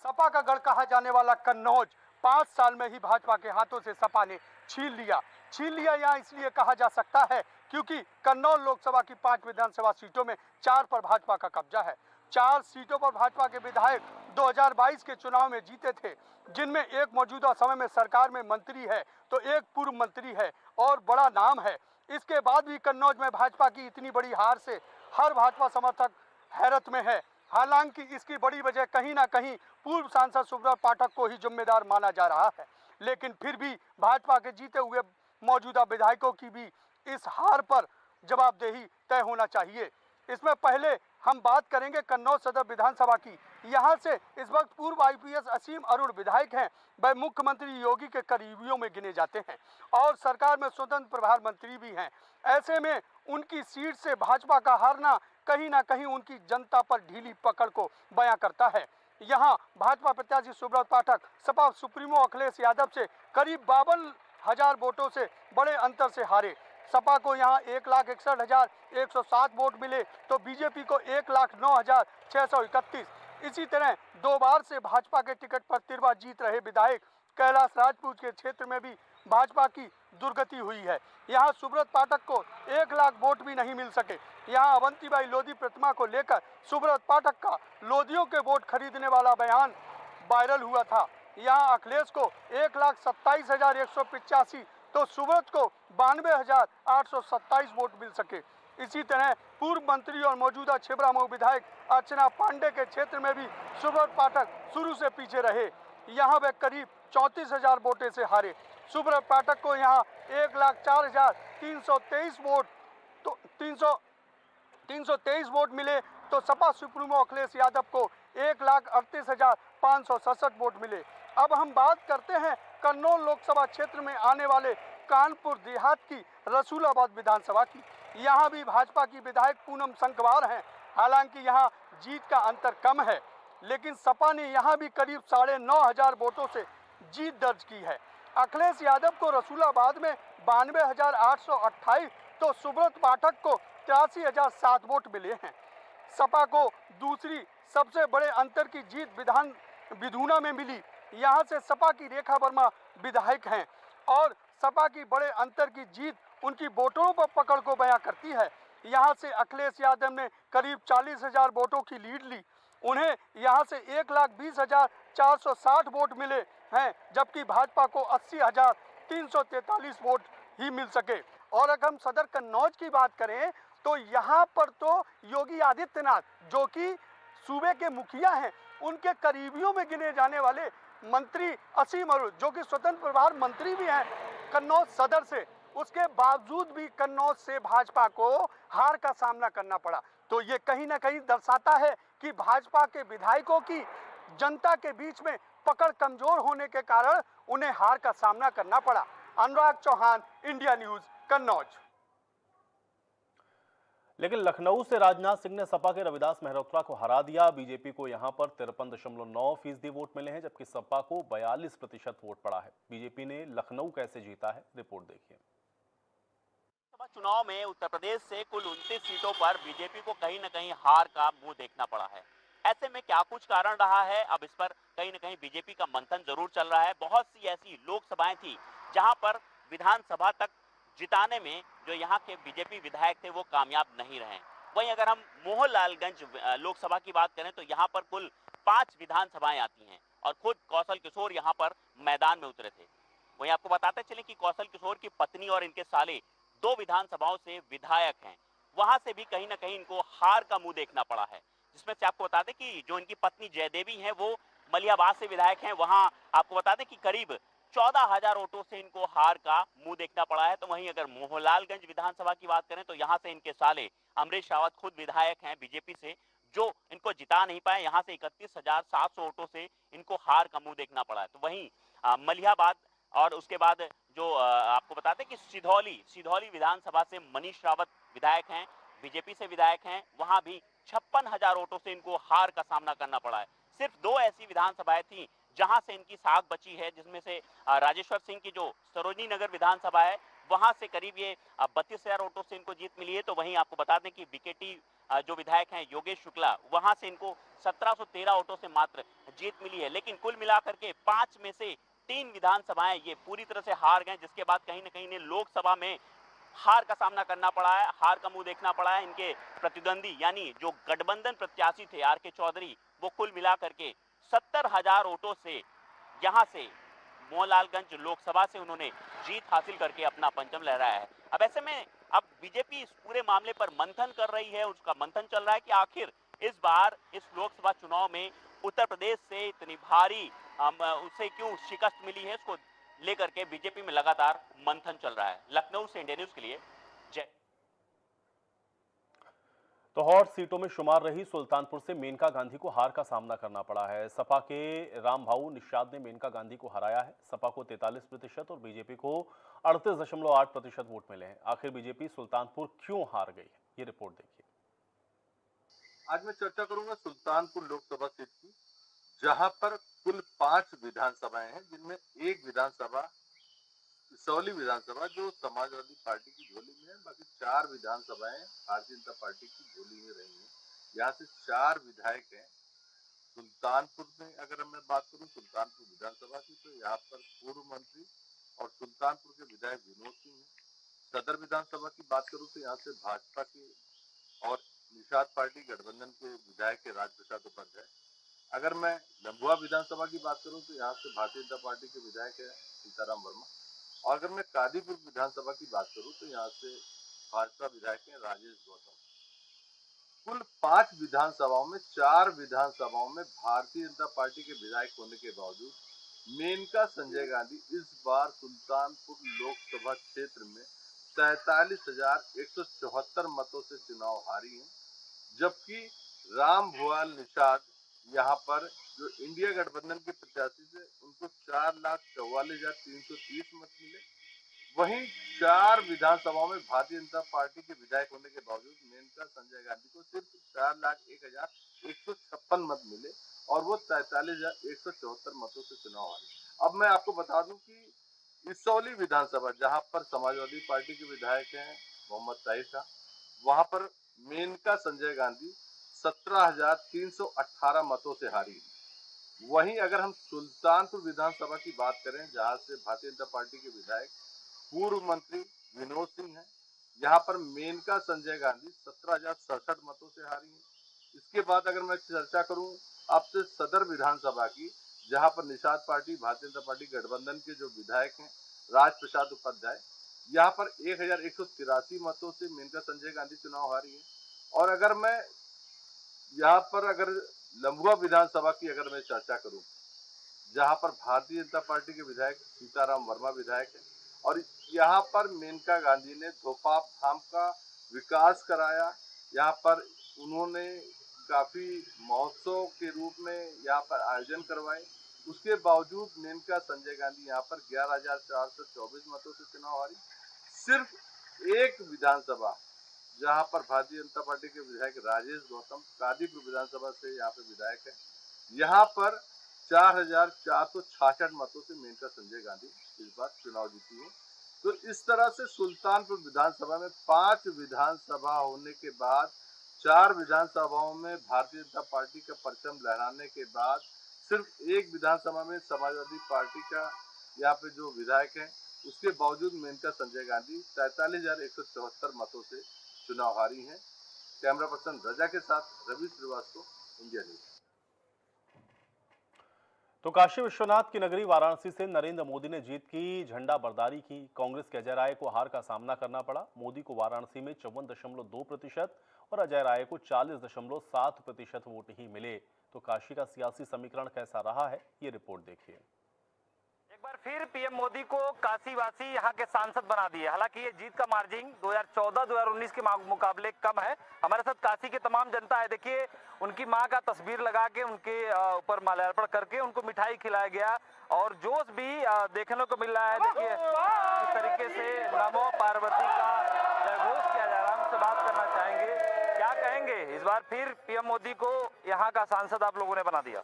सपा का गढ़ कहा जाने वाला कन्नौज 5 साल में ही भाजपा के हाथों से सपा ने छीन लिया। यहाँ इसलिए कहा जा सकता है क्योंकि कन्नौज लोकसभा की 5 विधानसभा सीटों में 4 पर भाजपा का कब्जा है। 4 सीटों पर भाजपा के विधायक 2022 के चुनाव में जीते थे, जिनमें एक मौजूदा समय में सरकार में मंत्री है तो एक पूर्व मंत्री है और बड़ा नाम है। इसके बाद भी कन्नौज में भाजपा की इतनी बड़ी हार से हर भाजपा समर्थक हैरत में है। हालांकि इसकी बड़ी वजह कहीं ना कहीं पूर्व सांसद सुब्रत पाठक को ही जिम्मेदार माना जा रहा है, लेकिन फिर भी भाजपा के जीते हुए मौजूदा विधायकों की भी इस हार पर जवाबदेही तय होना चाहिए। इसमें पहले हम बात करेंगे कन्नौज सदर विधानसभा की। यहाँ से इस वक्त पूर्व IPS असीम अरुण विधायक हैं। वह मुख्यमंत्री योगी के करीबियों में गिने जाते हैं और सरकार में स्वतंत्र प्रभार मंत्री भी हैं। ऐसे में उनकी सीट से भाजपा का हारना कहीं ना कहीं उनकी जनता पर ढीली पकड़ को बयां करता है। यहाँ भाजपा प्रत्याशी सुब्रत पाठक सपा सुप्रीमो अखिलेश यादव से करीब 52,000 वोटों से बड़े अंतर से हारे। सपा को यहाँ 1,61,107 वोट मिले तो बीजेपी को 1,09,631। इसी तरह 2 बार से भाजपा के टिकट पर तिरवा जीत रहे विधायक कैलाश राजपूत के क्षेत्र में भी भाजपा की दुर्गति हुई है। यहाँ सुब्रत पाठक को 1 लाख वोट भी नहीं मिल सके। यहाँ अवंतीबाई लोधी प्रतिमा को लेकर सुब्रत पाठक का लोधियों के वोट खरीदने वाला बयान वायरल हुआ था। यहाँ अखिलेश को 1,27,185 तो सुब्रत को 92,827 वोट मिल सके। इसी तरह पूर्व मंत्री और मौजूदा छिबरामऊ विधायक अर्चना पांडे के क्षेत्र में भी सुब्रत पाठक शुरू से पीछे रहे। यहाँ वे करीब 34,000 वोटों से हारे। सुब्रत पाठक को यहाँ 1,04,323 वोट तो 323 वोट मिले तो सपा सुप्रीमो अखिलेश यादव को 1,38,567 वोट मिले। अब हम बात करते हैं कन्नौज लोकसभा क्षेत्र में आने वाले कानपुर देहात की रसूलाबाद विधानसभा की। यहाँ भी भाजपा की विधायक पूनम संकवार हैं। हालांकि यहाँ जीत का अंतर कम है, लेकिन सपा ने यहाँ भी करीब 9,500 वोटों से जीत दर्ज की है। अखिलेश यादव को रसूलाबाद में 92,828 तो सुब्रत पाठक को 83,007 वोट मिले हैं। सपा को दूसरी सबसे बड़े अंतर की जीत विधूना में मिली। यहाँ से सपा की रेखा वर्मा विधायक हैं और सपा की बड़े अंतर की जीत उनकी वोटरों पर पकड़ को बयां करती है। यहाँ से अखिलेश यादव ने करीब 40,000 वोटों की लीड ली। उन्हें यहाँ से 1,20,460 वोट मिले हैं, जबकि भाजपा को 80,343 वोट ही मिल सके। और अगर हम सदर कन्नौज की बात करें तो यहाँ पर तो योगी आदित्यनाथ जो कि सूबे के मुखिया हैं, उनके करीबियों में गिने जाने वाले मंत्री असीम अरुण जो कि स्वतंत्र प्रभार मंत्री भी हैं कन्नौज सदर से, उसके बावजूद भी कन्नौज से भाजपा को हार का सामना करना पड़ा। तो ये कहीं ना कहीं दर्शाता है कि भाजपा के विधायकों की जनता के बीच में पकड़ कमजोर होने के कारण उन्हें हार का सामना करना पड़ा। अनुराग चौहान, इंडिया न्यूज, कन्नौज। लेकिन लखनऊ से राजनाथ सिंह ने सपा के रविदास मेहरोत्रा को हरा दिया। बीजेपी को यहां पर 53.9% वोट मिले हैं, जबकि सपा को 42% वोट पड़ा है। बीजेपी ने लखनऊ कैसे जीता है, रिपोर्ट देखिए। लोकसभा चुनाव में उत्तर प्रदेश से कुल 29 सीटों पर बीजेपी को कहीं न कहीं हार का मुंह देखना पड़ा है। ऐसे में क्या कुछ कारण रहा है, अब इस पर कहीं न कहीं बीजेपी का मंथन जरूर चल रहा है। बहुत सी ऐसी लोकसभाएं थी जहां पर विधानसभा तक जिताने में जो यहाँ के बीजेपी विधायक थे वो कामयाब नहीं रहे। वहीं अगर हम मोहनलालगंज लोकसभा की बात करें तो यहाँ पर कुल 5 विधानसभाएं आती हैं और खुद कौशल किशोर यहाँ पर मैदान में उतरे थे। वहीं आपको बताते चले कि कौशल किशोर की पत्नी और इनके साले 2 विधानसभाओं से विधायक हैं। वहां से भी कहीं ना कहीं इनको हार का मुंह देखना पड़ा है, जिसमें से आपको बता दें कि जो इनकी पत्नी जयदेवी हैं वो मलियाबाद से विधायक हैं। वहां आपको बता दें कि करीब 14,000 वोटों से इनको हार का मुंह देखना पड़ा है। तो वहीं अगर मोहनलालगंज विधानसभा की बात करें तो यहाँ से इनके साले अमरीश रावत खुद विधायक हैं बीजेपी से, जो इनको जिता नहीं पाए। यहाँ से 31,700 वोटों से इनको हार का मुंह देखना पड़ा है। तो वहीं मलियाबाद और उसके बाद जो आपको बताते हैं कि सिधौली विधानसभा से मनीष रावत विधायक हैं, बीजेपी से विधायक हैं। वहां भी 56,000 वोटों से इनको हार का सामना करना पड़ा है। सिर्फ 2 ऐसी विधानसभाएं थी जहां से इनकी साख बची है, जिसमें से राजेश्वर सिंह की जो सरोजनी नगर विधानसभा है वहां से करीब ये 32,000 वोटों से इनको जीत मिली है। तो वहीं आपको बता दें कि बीकेटी जो विधायक हैं योगेश शुक्ला, वहां से इनको 1713 वोटों से मात्र जीत मिली है। लेकिन कुल मिलाकर के 5 में से 3 विधानसभाएं ये पूरी तरह से हार गए, जिसके बाद कहीं ना कहीं इन्हें लोकसभा में हार का सामना करना पड़ा है, हार का मुंह देखना पड़ा है। इनके प्रतिद्वंदी यानी जो गठबंधन प्रत्याशी थे आर के चौधरी, वो कुल मिलाकर के 70,000 वोटों से यहां से मोहनलालगंज लोकसभा से उन्होंने जीत हासिल करके अपना परचम लहराया है। अब ऐसे में अब बीजेपी इस पूरे मामले पर मंथन कर रही है, उसका मंथन चल रहा है कि आखिर इस बार इस लोकसभा चुनाव में उत्तर प्रदेश से इतनी भारी उसे क्यों शिकस्त मिली है, इसको लेकर के बीजेपी में लगातार मंथन चल रहा है। लखनऊ से इंडिया न्यूज के लिए जय। तो और सीटों में शुमार रही सुल्तानपुर से मेनका गांधी को हार का सामना करना पड़ा है। सपा के रामभाऊ निषाद ने मेनका गांधी को हराया है। सपा को 43% और बीजेपी को 38.8% वोट मिले हैं। आखिर बीजेपी सुल्तानपुर क्यों हार गई है, ये रिपोर्ट देखिए। आज मैं चर्चा करूंगा सुल्तानपुर लोकसभा सीट की, जहां पर कुल 5 विधानसभाएं हैं, जिनमें एक विधानसभा सिसौली विधानसभा जो समाजवादी पार्टी की झोली में है, बाकी 4 विधानसभाएं भारतीय जनता पार्टी की झोली में रही हैं। यहाँ से 4 विधायक हैं। सुल्तानपुर में अगर मैं बात करूं सुल्तानपुर विधानसभा की, तो यहाँ पर पूर्व मंत्री और सुल्तानपुर के विधायक विनोद सिंह हैं। सदर विधानसभा की बात करूं तो यहाँ से भाजपा के और निषाद पार्टी गठबंधन के विधायक के राजप्रसाद उपाध्याय। अगर मैं लंबुआ विधानसभा की बात करूं तो यहाँ से भारतीय जनता पार्टी के विधायक है सीताराम वर्मा। और अगर मैं कादीपुर विधानसभा की बात करूं तो यहाँ से भाजपा विधायक हैं राजेश गौतम। कुल 5 विधानसभाओं में 4 विधानसभाओं में भारतीय जनता पार्टी के विधायक होने के बावजूद मेनका संजय गांधी इस बार सुल्तानपुर लोकसभा क्षेत्र में 43,174 मतों से चुनाव हारी हैं, जबकि राम भुआल निषाद यहाँ पर जो इंडिया गठबंधन के प्रत्याशी थे उनको 4,44,330 मत मिले। वहीं 4 विधानसभाओं में भारतीय जनता पार्टी के विधायक होने के बावजूद मेनका संजय गांधी को सिर्फ 4,01,156 मत मिले और वो 43,174 मतों से चुनाव हारे। अब मैं आपको बता दूं कि सिसौली विधानसभा, जहां पर समाजवादी पार्टी के विधायक हैं मोहम्मद ताहिर शाह, वहां पर मेनका संजय गांधी 17,318 मतों से हारी। वहीं अगर हम सुल्तानपुर विधानसभा की बात करें, जहां से भारतीय जनता पार्टी के विधायक पूर्व मंत्री विनोद सिंह हैं, यहाँ पर मेनका संजय गांधी 17,067 मतों से हारी हैं। इसके बाद अगर मैं चर्चा करूं आपसे सदर विधानसभा की, जहां पर निषाद पार्टी भारतीय जनता पार्टी गठबंधन के जो विधायक हैं राजप्रसाद उपाध्याय, यहाँ पर 1,183 मतों से मेनका संजय गांधी चुनाव हारी है। और अगर मैं यहाँ पर अगर लंबुआ विधानसभा की अगर मैं चर्चा करूं, जहां पर भारतीय जनता पार्टी के विधायक सीताराम वर्मा विधायक है और यहाँ पर मेनका गांधी ने धोपाप धाम का विकास कराया। यहाँ पर उन्होंने काफी महोत्सव के रूप में यहाँ पर आयोजन करवाए। उसके बावजूद मेनका संजय गांधी यहाँ पर 11,424 मतों से चुनाव हारी। सिर्फ एक विधानसभा जहां पर भारतीय जनता पार्टी के विधायक राजेश गौतम कादीपुर विधानसभा से यहाँ पे विधायक है, यहाँ पर 4,466 मतों से मेनका संजय गांधी इस बार चुनाव जीती है। तो इस तरह से सुल्तानपुर विधानसभा में 5 विधानसभा होने के बाद 4 विधानसभाओं में भारतीय जनता पार्टी का परचम लहराने के बाद सिर्फ एक विधानसभा में समाजवादी पार्टी का यहाँ पे जो विधायक हैं, उसके बावजूद मेनका संजय गांधी 43,174 मतों से चुनाव हारी हैं। कैमरा पर्सन रजा के साथ रवि श्रीवास्तव, इंडिया न्यूज। तो काशी विश्वनाथ की नगरी वाराणसी से नरेंद्र मोदी ने जीत की झंडा बरदारी की। कांग्रेस के अजय राय को हार का सामना करना पड़ा। मोदी को वाराणसी में 54.2% और अजय राय को 40.7% वोट ही मिले। तो काशी का सियासी समीकरण कैसा रहा है, ये रिपोर्ट देखिए। एक बार फिर पीएम मोदी को काशीवासी यहाँ के सांसद बना दिए। हालांकि ये जीत का मार्जिन 2014-2019 के मुकाबले कम है। हमारे साथ काशी की तमाम जनता है। देखिए, उनकी मां का तस्वीर लगा के उनके ऊपर माल्यार्पण करके उनको मिठाई खिलाया गया और जोश भी देखने को मिल रहा है। देखिए इस तरीके से नमो पार्वती का जयघोष किया जा रहा है। हमसे बात करना चाहेंगे, क्या कहेंगे इस बार फिर पीएम मोदी को यहाँ का सांसद आप लोगों ने बना दिया?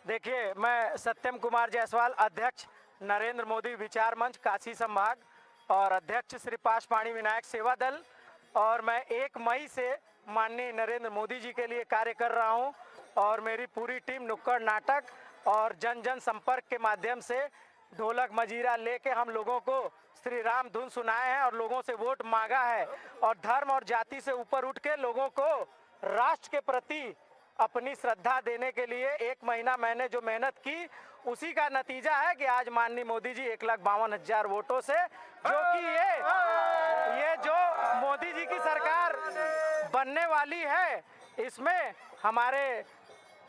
देखिए, मैं सत्यम कुमार जायसवाल, अध्यक्ष नरेंद्र मोदी विचार मंच काशी संभाग और अध्यक्ष श्री पाशपाणी विनायक सेवा दल, और मैं 1 मई से माननीय नरेंद्र मोदी जी के लिए कार्य कर रहा हूं और मेरी पूरी टीम नुक्कड़ नाटक और जन जन संपर्क के माध्यम से ढोलक मजीरा लेके हम लोगों को श्री राम धुन सुनाए हैं और लोगों से वोट मांगा है और धर्म और जाति से ऊपर उठ के लोगों को राष्ट्र के प्रति अपनी श्रद्धा देने के लिए 1 महीना मैंने जो मेहनत की, उसी का नतीजा है कि आज माननीय मोदी जी 1,52,000 वोटों से, जो कि ये जो मोदी जी की सरकार बनने वाली है, इसमें हमारे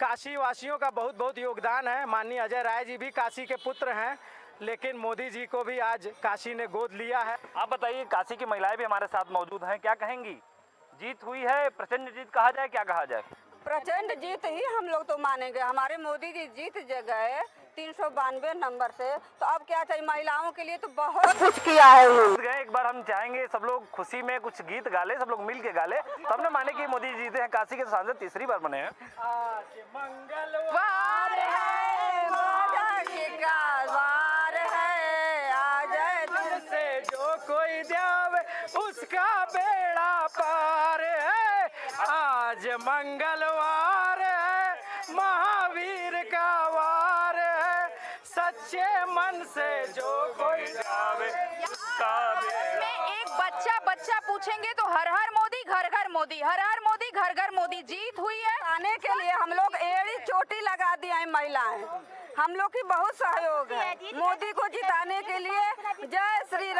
काशी वासियों का बहुत बहुत योगदान है। माननीय अजय राय जी भी काशी के पुत्र हैं, लेकिन मोदी जी को भी आज काशी ने गोद लिया है। आप बताइए, काशी की महिलाएं भी हमारे साथ मौजूद हैं, क्या कहेंगी? जीत हुई है, प्रचंड जीत कहा जाए, क्या कहा जाए? प्रचंड जीत ही हम लोग तो मानेंगे। हमारे मोदी जी जीत गए 392 नंबर से, तो अब क्या चाहिए? महिलाओं के लिए तो बहुत कुछ किया है उन्होंने। एक बार हम चाहेंगे सब लोग खुशी में कुछ गीत गाले, सब लोग मिल के गाले, तब न माने कि मोदी जीते हैं। काशी के सांसद तीसरी बार बने हैं। आज मंगलवार है, मंगलवार है, आज तुमसे जो कोई जावे उसका बेड़ा पार है। आज मंगलवार है, महावीर का वार है, सच्चे मन से जो कोई जावे उसका बेड़ा। एक बच्चा पूछेंगे तो हर हर मोदी, घर घर मोदी, हर हर मोदी, घर घर मोदी। जीत हुई है। आने के लिए हम लोग एड़ी चोटी लगा दिया है। महिलाएं हम लोग की बहुत सहयोग है मोदी को जिताने के लिए। जय श्री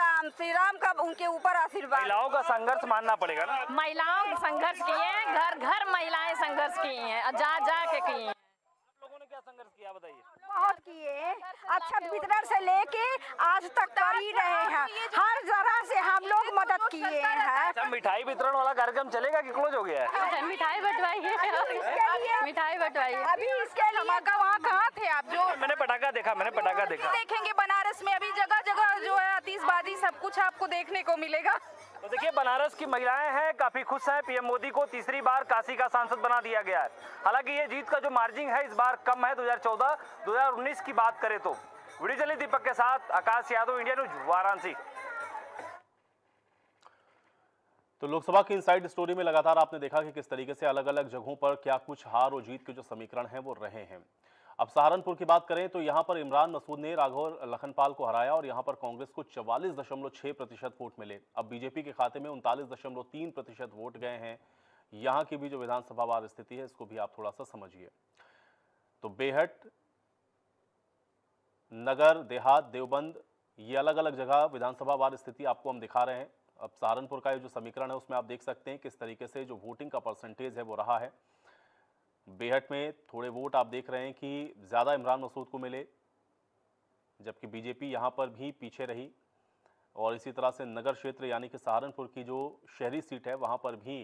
राम का उनके ऊपर आशीर्वाद। महिलाओं का संघर्ष मानना पड़ेगा ना। महिलाओं संघर्ष किए हैं, घर घर महिलाएं संघर्ष की हैं, जा के की हैं। लोगों ने क्या संघर्ष किया बताइए? बहुत किए, अक्षत वितरण से लेके आज तक कर ही रहे हैं। हर जगह से हम लोग मदद किए हैं। अच्छा, मिठाई वितरण वाला कार्यक्रम चलेगा कि क्लोज हो गया है? मिठाई बंटवाइए, मिठाई बंटवाइए। अभी इसके लिए वहाँ कहाँ थे आप? जो मैंने पटाखा देखा देखेंगे बनारस में, अभी जगह जगह जो है आतिशबाजी सब कुछ आपको देखने को मिलेगा। तो देखिए, बनारस की महिलाएं हैं काफी खुश हैं। पीएम मोदी को तीसरी बार काशी का सांसद बना दिया गया है। हालांकि ये जीत का जो मार्जिन है इस बार कम है 2014-2019 की बात करें तो। वीडियो जर्नलिस्ट दीपक के साथ आकाश यादव, इंडिया न्यूज, वाराणसी। तो लोकसभा की इनसाइड स्टोरी में लगातार आपने देखा कि किस तरीके से अलग अलग जगहों पर क्या कुछ हार और जीत के जो समीकरण हैं वो रहे हैं। अब सहारनपुर की बात करें तो यहां पर इमरान मसूद ने राघव लखनपाल को हराया और यहां पर कांग्रेस को 44.6% वोट मिले। अब बीजेपी के खाते में 39.3% वोट गए हैं। यहां की भी जो विधानसभा वार स्थिति है इसको भी आप थोड़ा सा समझिए। तो बेहट, नगर, देहात, देवबंद, ये अलग अलग जगह विधानसभा वार स्थिति आपको हम दिखा रहे हैं। अब सहारनपुर का जो समीकरण है उसमें आप देख सकते हैं किस तरीके से जो वोटिंग का परसेंटेज है वो रहा है। बेहट में थोड़े वोट आप देख रहे हैं कि ज़्यादा इमरान मसूद को मिले, जबकि बीजेपी यहाँ पर भी पीछे रही। और इसी तरह से नगर क्षेत्र यानी कि सहारनपुर की जो शहरी सीट है वहाँ पर भी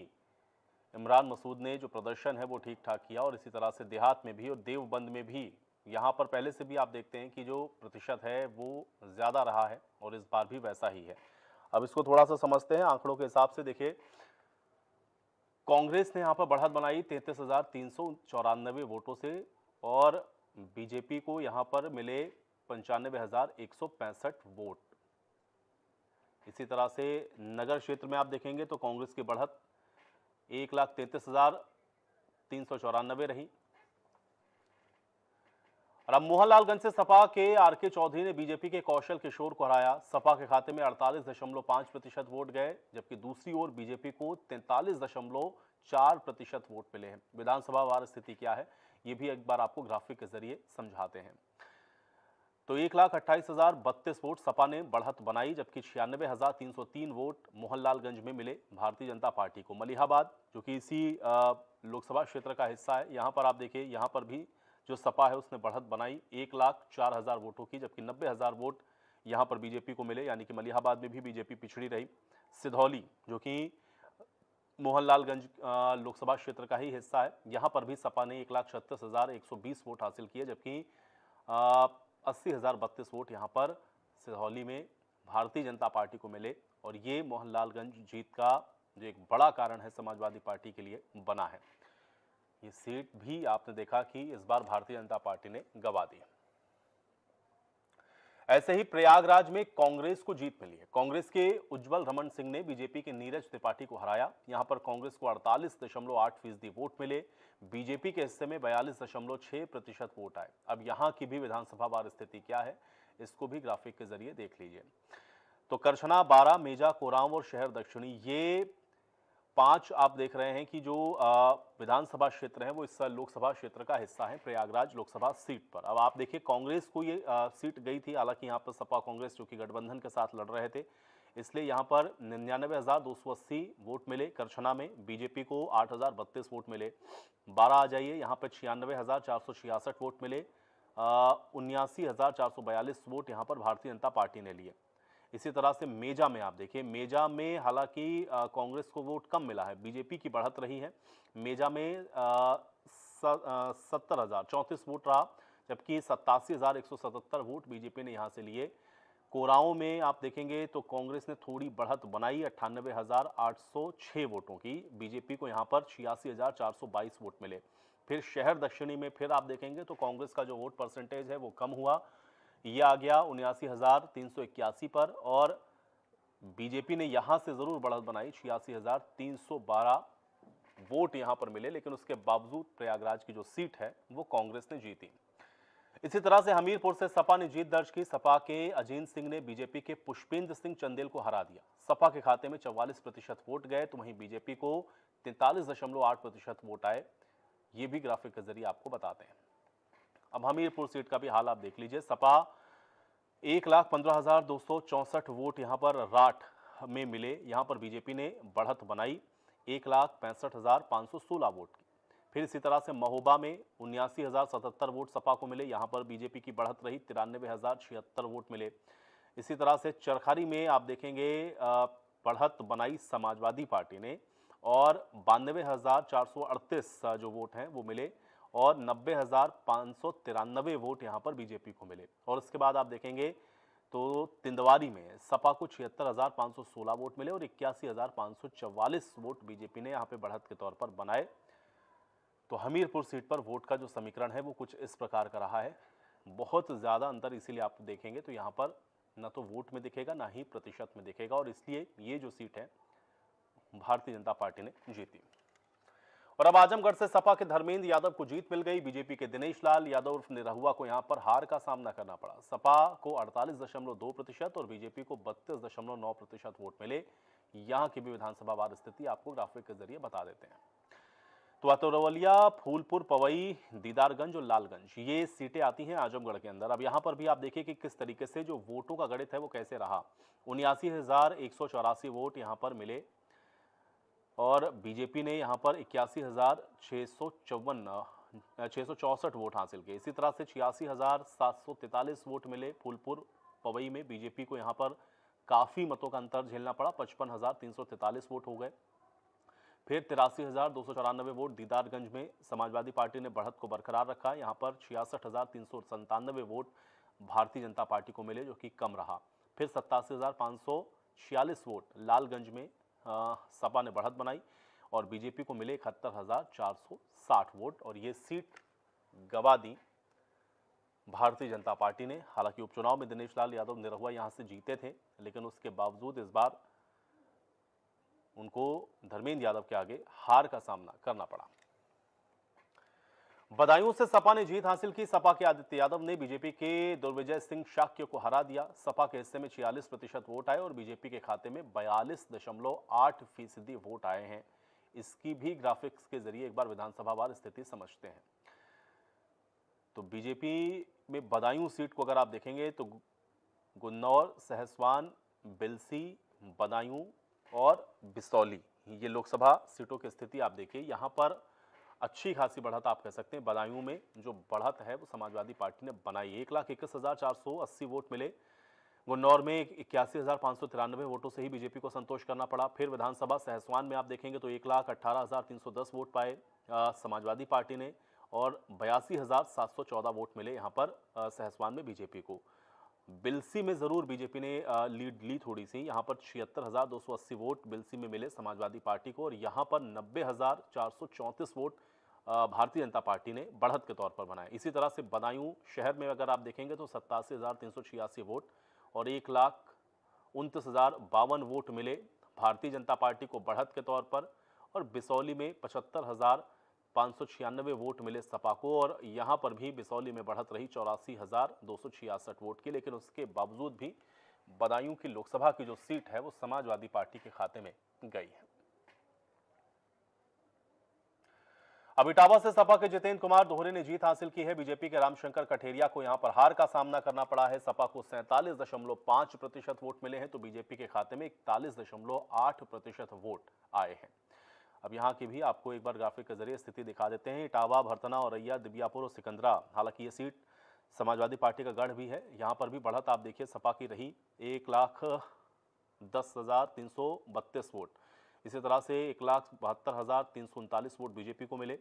इमरान मसूद ने जो प्रदर्शन है वो ठीक ठाक किया। और इसी तरह से देहात में भी और देवबंद में भी यहाँ पर पहले से भी आप देखते हैं कि जो प्रतिशत है वो ज़्यादा रहा है और इस बार भी वैसा ही है। अब इसको थोड़ा सा समझते हैं आंकड़ों के हिसाब से। देखिए, कांग्रेस ने यहाँ पर बढ़त बनाई 33,394 वोटों से और बीजेपी को यहाँ पर मिले 95,165 वोट। इसी तरह से नगर क्षेत्र में आप देखेंगे तो कांग्रेस की बढ़त 1,33,394 रही। और अब मोहनलालगंज से सपा के आर.के. चौधरी ने बीजेपी के कौशल किशोर को हराया। सपा के खाते में 48.5% वोट गए, जबकि दूसरी ओर बीजेपी को 43.4% वोट मिले हैं। विधानसभा वार स्थिति क्या है, ये भी एक बार आपको ग्राफिक के जरिए समझाते हैं। तो 1,28,032 वोट सपा ने बढ़त बनाई, जबकि 96,303 वोट मोहनलालगंज में मिले भारतीय जनता पार्टी को। मलिहाबाद जो कि इसी लोकसभा क्षेत्र का हिस्सा है, यहाँ पर आप देखिए, यहाँ पर भी जो सपा है उसने बढ़त बनाई 1,04,000 वोटों की, जबकि 90,000 वोट यहाँ पर बीजेपी को मिले, यानी कि मलिहाबाद में भी बीजेपी पिछड़ी रही। सिधौली जो कि मोहनलालगंज लोकसभा क्षेत्र का ही हिस्सा है, यहाँ पर भी सपा ने 1,36,120 वोट हासिल किए, जबकि 80,032 वोट यहाँ पर सिधौली में भारतीय जनता पार्टी को मिले। और ये मोहनलालगंज जीत का जो एक बड़ा कारण है समाजवादी पार्टी के लिए बना है। ये सीट भी आपने देखा कि इस बार भारतीय जनता पार्टी ने गंवा दी। ऐसे ही प्रयागराज में कांग्रेस को जीत मिली है। कांग्रेस के उज्जवल रमन सिंह ने बीजेपी के नीरज त्रिपाठी को हराया। यहां पर कांग्रेस को 48.8% वोट मिले, बीजेपी के हिस्से में 42.6% वोट आए। अब यहां की भी विधानसभा वार स्थिति क्या है, इसको भी ग्राफिक के जरिए देख लीजिए। तो करछना, बारा, मेजा, कोरांव और शहर दक्षिणी, ये 5 आप देख रहे हैं कि जो विधानसभा क्षेत्र है वो इस लोकसभा क्षेत्र का हिस्सा है, प्रयागराज लोकसभा सीट पर। अब आप देखिए कांग्रेस को ये सीट गई थी, हालांकि यहाँ पर सपा कांग्रेस जो कि गठबंधन के साथ लड़ रहे थे, इसलिए यहाँ पर 99,280 वोट मिले। करछना में बीजेपी को 8,032 वोट मिले। 12 आ जाइए, यहाँ पर 96,466 वोट मिले। 79,442 वोट यहाँ पर भारतीय जनता पार्टी ने लिए। इसी तरह से मेजा में आप देखिए, मेजा में हालांकि कांग्रेस को वोट कम मिला है, बीजेपी की बढ़त रही है। मेजा में 70,034 वोट रहा, जबकि 87,177 वोट बीजेपी ने यहां से लिए। कोरांव में आप देखेंगे तो कांग्रेस ने थोड़ी बढ़त बनाई 98,806 वोटों की, बीजेपी को यहां पर 86,422 वोट मिले। फिर शहर दक्षिणी में फिर आप देखेंगे तो कांग्रेस का जो वोट परसेंटेज है वो कम हुआ, यह आ गया 79,381 पर, और बीजेपी ने यहां से जरूर बढ़त बनाई, 86,312 वोट यहां पर मिले, लेकिन उसके बावजूद प्रयागराज की जो सीट है वो कांग्रेस ने जीती। इसी तरह से हमीरपुर से सपा ने जीत दर्ज की। सपा के अजीत सिंह ने बीजेपी के पुष्पेंद्र सिंह चंदेल को हरा दिया। सपा के खाते में 44% वोट गए, तो वहीं बीजेपी को 43.8% वोट आए। ये भी ग्राफिक के जरिए आपको बताते हैं। अब हमीरपुर सीट का भी हाल आप देख लीजिए। सपा 1,15,264 वोट यहां पर राठ में मिले, यहां पर बीजेपी ने बढ़त बनाई 1,65,516 वोट की। फिर इसी तरह से महोबा में 79,077 वोट सपा को मिले, यहां पर बीजेपी की बढ़त रही 93,076 वोट मिले। इसी तरह से चरखारी में आप देखेंगे बढ़त बनाई समाजवादी पार्टी ने, और 92,438 जो वोट हैं वो मिले, और 90,593 वोट यहां पर बीजेपी को मिले। और उसके बाद आप देखेंगे तो तिंदवारी में सपा को 76,516 वोट मिले, और 81,544 वोट बीजेपी ने यहां पे बढ़त के तौर पर बनाए। तो हमीरपुर सीट पर वोट का जो समीकरण है वो कुछ इस प्रकार का रहा है। बहुत ज्यादा अंतर इसीलिए आप देखेंगे तो यहां पर न तो वोट में दिखेगा ना ही प्रतिशत में दिखेगा, और इसलिए ये जो सीट है भारतीय जनता पार्टी ने जीती। और अब आजमगढ़ से सपा के धर्मेंद्र यादव को जीत मिल गई। बीजेपी के दिनेश लाल यादव उर्फ निरहुआ को यहां पर हार का सामना करना पड़ा। सपा को 48.2% और बीजेपी को 32.9% वोट मिले। यहां की भी विधानसभा वार स्थिति आपको ग्राफिक के जरिए बता देते हैं। तो अतरवलिया, फूलपुर, पवई, दीदारगंज और लालगंज, ये सीटें आती हैं आजमगढ़ के अंदर। अब यहां पर भी आप देखिए कि किस तरीके से जो वोटों का गणित है वो कैसे रहा। 79,184 वोट यहां पर मिले, और बीजेपी ने यहां पर 81,664 वोट हासिल किए। इसी तरह से 86,743 वोट मिले फूलपुर पवई में। बीजेपी को यहां पर काफी मतों का अंतर झेलना पड़ा, 55,343 वोट हो गए। फिर 83,294 वोट दीदारगंज में समाजवादी पार्टी ने बढ़त को बरकरार रखा। यहां पर 66,397 वोट भारतीय जनता पार्टी को मिले, जो कि कम रहा। फिर 87,546 वोट लालगंज में सपा ने बढ़त बनाई, और बीजेपी को मिले 71,460 वोट, और ये सीट गंवा दी भारतीय जनता पार्टी ने। हालांकि उपचुनाव में दिनेश लाल यादव निरहुआ यहां से जीते थे, लेकिन उसके बावजूद इस बार उनको धर्मेंद्र यादव के आगे हार का सामना करना पड़ा। बदायूं से सपा ने जीत हासिल की। सपा के आदित्य यादव ने बीजेपी के दुर्विजय सिंह शाक्य को हरा दिया। सपा के हिस्से में 46% वोट आए और बीजेपी के खाते में 42.8% वोट आए हैं। इसकी भी ग्राफिक्स के जरिए एक बार विधानसभावार स्थिति समझते हैं। तो बीजेपी में बदायूं सीट को अगर आप देखेंगे तो गुन्नौर, सहसवान, बिलसी, बदायूं और बिसौली, ये लोकसभा सीटों की स्थिति आप देखिए। यहां पर अच्छी खासी बढ़त आप कह सकते हैं। बदायूं में जो बढ़त है वो समाजवादी पार्टी ने बनाई। 1,21,480 वोट मिले। गुन्नौर में 81,593 वोटों से ही बीजेपी को संतोष करना पड़ा। फिर विधानसभा सहसवान में आप देखेंगे तो 1,18,310 वोट पाए समाजवादी पार्टी ने और 82,714 वोट मिले यहाँ पर सहसवान में बीजेपी को। बिलसी में जरूर बीजेपी ने लीड ली थोड़ी सी। यहाँ पर 76,280 वोट बिलसी में मिले समाजवादी पार्टी को और यहाँ पर 90,434 वोट भारतीय जनता पार्टी ने बढ़त के तौर पर बनाए। इसी तरह से बदायूं शहर में अगर आप देखेंगे तो 87,386 वोट और 1,29,052 वोट मिले भारतीय जनता पार्टी को बढ़त के तौर पर और बिसौली में 75,596 वोट मिले सपा को और यहां पर भी बिसौली में बढ़त रही 84,266 वोट की। लेकिन उसके बावजूद भी बदायूं की लोकसभा की जो सीट है वो समाजवादी पार्टी के खाते में गई है। अब इटावा से सपा के जितेंद्र कुमार दोहरे ने जीत हासिल की है। बीजेपी के रामशंकर कठेरिया को यहां पर हार का सामना करना पड़ा है। सपा को 47.5% वोट मिले हैं तो बीजेपी के खाते में 41.8% वोट आए हैं। अब यहां की भी आपको एक बार ग्राफिक के जरिए स्थिति दिखा देते हैं। इटावा, भरतना, औरैया, दिबियापुर और सिकंदरा, हालांकि ये सीट समाजवादी पार्टी का गढ़ भी है। यहां पर भी बढ़त आप देखिए सपा की रही 1,10,332 वोट। इसी तरह से 1,72,339 वोट बीजेपी को मिले।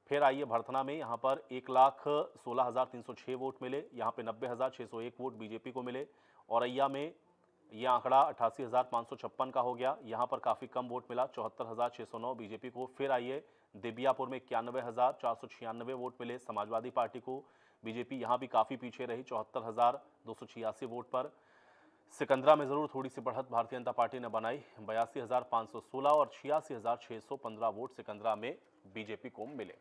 फिर आइए भरतना में, यहाँ पर 1,16,306 वोट मिले। यहाँ पे 90,601 वोट बीजेपी को मिले। औरैया में ये आंकड़ा 88,556 का हो गया। यहाँ पर काफ़ी कम वोट मिला, 74,609 बीजेपी को। फिर आइए दिबियापुर में 91,496 वोट मिले समाजवादी पार्टी को। बीजेपी यहाँ भी काफ़ी पीछे रही 74,286 वोट पर। सिकंदरा में जरूर थोड़ी सी बढ़त भारतीय जनता पार्टी ने बनाई, 82,516 और 86,615 वोट सिकंदरा में बीजेपी को मिले।